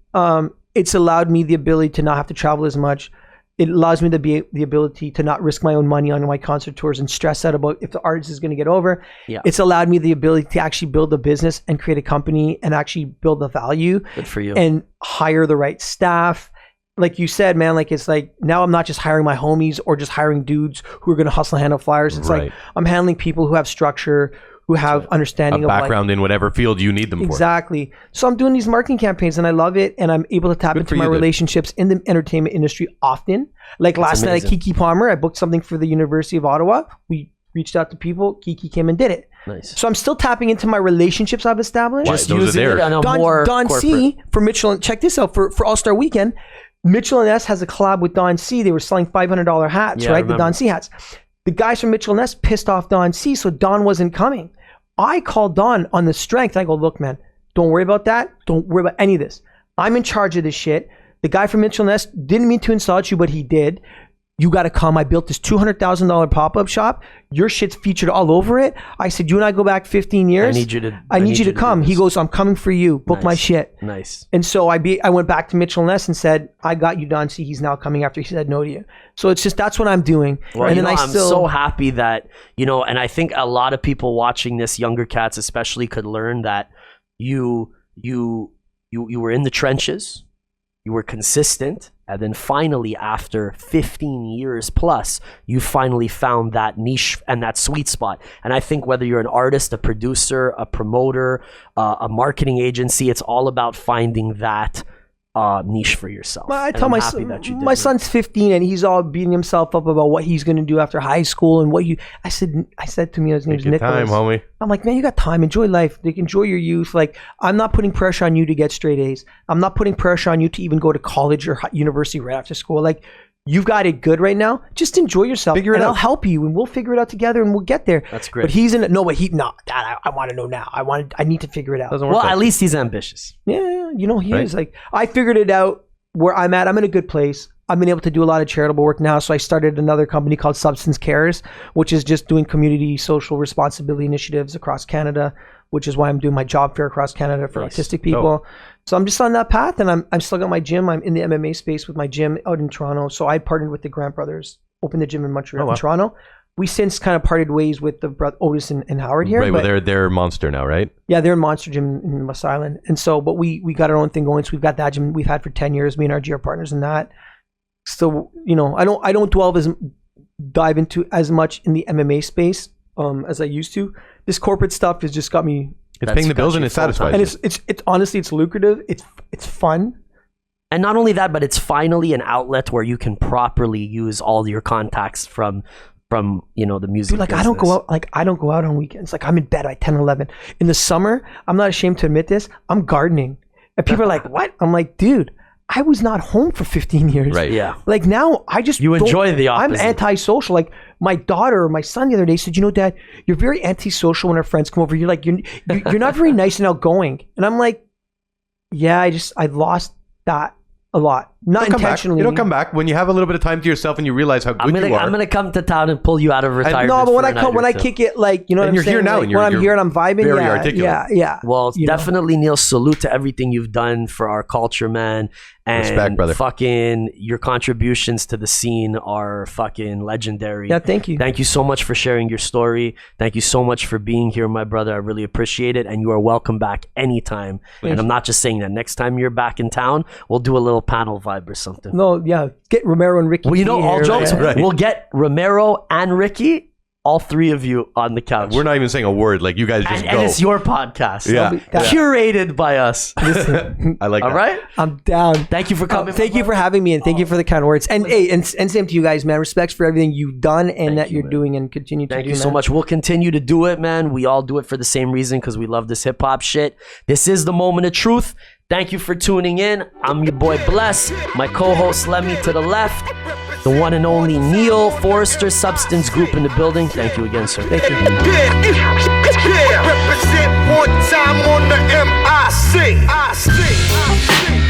it's allowed me the ability to not have to travel as much. It allows me to be the ability to not risk my own money on my concert tours and stress out about if the artist is going to get over. Yeah. It's allowed me the ability to actually build a business and create a company and actually build the value. Good for you. And hire the right staff. Like you said, man, like it's like now I'm not just hiring my homies or just hiring dudes who are going to hustle and handle flyers. It's like I'm handling people who have structure, who have understanding a of background in whatever field you need them for. Exactly. So I'm doing these marketing campaigns and I love it, and I'm able to tap into my relationships in the entertainment industry often. Like last night at Kiki Palmer, I booked something for the University of Ottawa. We reached out to people. Kiki came and did it. Nice. So I'm still tapping into my relationships I've established. Just using it on a more Don C for Mitchell. And check this out for All-Star Weekend. Mitchell and S has a collab with Don C. They were selling $500 hats, right? The Don C hats. The guys from Mitchell and S pissed off Don C, so Don wasn't coming. I called Don on the strength. I go, look, man, don't worry about that. Don't worry about any of this. I'm in charge of this shit. The guy from Mitchell and S didn't mean to insult you, but he did. You got to come. I built this $200,000 pop-up shop. Your shit's featured all over it. I said, you and I go back 15 years. I need you to come. He goes, I'm coming for you. Book my shit. Nice. And so I went back to Mitchell and Ness and said, I got you, Don C. He's now coming after he said no to you. So it's just, that's what I'm doing. Well, and then I'm so happy that, and I think a lot of people watching this, younger cats especially, could learn that you were in the trenches. You were consistent, and then finally, after 15 years plus, you finally found that niche and that sweet spot. And I think whether you're an artist, a producer, a promoter, a marketing agency, it's all about finding that niche for yourself. I And tell I'm my happy son, that you did my that. son's 15 and he's all beating himself up about what he's going to do after high school and I said to me, his name's Take your Nicholas. time, homie. I'm like, man, you got time. Enjoy life. Like, enjoy your youth. Like, I'm not putting pressure on you to get straight A's. I'm not putting pressure on you to even go to college or university right after school. Like, you've got it good right now. Just enjoy yourself. Figure it and out. I'll help you and we'll figure it out together and we'll get there. That's great. But he's in it. No, but Dad, I want to know now. I need to figure it out. Doesn't work Well, like at least he's ambitious. Yeah, he Right. is. Like, I figured it out where I'm at. I'm in a good place. I've been able to do a lot of charitable work now. So I started another company called Substance Cares, which is just doing community social responsibility initiatives across Canada, which is why I'm doing my job fair across Canada for Nice. autistic people. So I'm just on that path, and I'm still got my gym. I'm in the MMA space with my gym out in Toronto. So I partnered with the Grant brothers, opened the gym in Montreal and Toronto. We since kind of parted ways with the Otis and Howard here. Right, but well, they're Monster now, right? yeah, they're in Monster Gym in West Island. And so, but we got our own thing going. So we've got that gym we've had for 10 years, me and our GR partners in that. So, I don't dive into as much in the MMA space as I used to. This corporate stuff has just got me, It's paying the bills and it's satisfied. and it's honestly, it's lucrative. It's fun. And not only that, but it's finally an outlet where you can properly use all your contacts from the music. Dude, like I don't go out on weekends. Like I'm in bed by 10, 11. In the summer, I'm not ashamed to admit this, I'm gardening. And people are like, what? I'm like, dude, I was not home for 15 years. Right. Yeah. Like now I just You enjoy the I'm opposite. antisocial. Like my daughter or my son the other day said, Dad, you're very antisocial when our friends come over. You're like, you're not very nice and outgoing. And I'm like, yeah, I lost that a lot. Not Don't come back. intentionally. You don't come back when you have a little bit of time to yourself and you realize how good you are. I'm gonna come to town and pull you out of retirement. No, but when for I a night come, when or I two. kick it, like, what And I'm you're here saying? now Like, and you're- when I'm here and I'm vibing, very yeah, articulate. yeah. Well, You know? definitely, Neil, salute to everything you've done for our culture, man. And Respect, brother. fucking your contributions to the scene are fucking legendary. Yeah, thank you. Thank you so much for sharing your story. Thank you so much for being here, my brother. I really appreciate it. And you are welcome back anytime. And I'm not just saying that. Next time you're back in town, we'll do a little panel vibe or something. No, yeah, get Romero and Ricky. Well, all here, jokes. right? Right. We'll get Romero and Ricky, all three of you on the couch. We're not even saying a word. Like, you guys just and go. it's your podcast. Yeah. Curated by us. I like All that. right? I'm down. Thank you for coming. Thank you for having me, and thank you for the kind words. And hey, and same to you guys, man. Respects for everything you've done and that you, you're man. doing and continue to Thank do. you so man. much. We'll continue to do it, man. We all do it for the same reason because we love this hip hop shit. This is the moment of truth. Thank you for tuning in. I'm your boy Bless, my co-host Lemmy to the left, the one and only Neil Forrester Substance Group in the building. Thank you again, sir. Thank you. Yeah, represent one time on the M.I.C.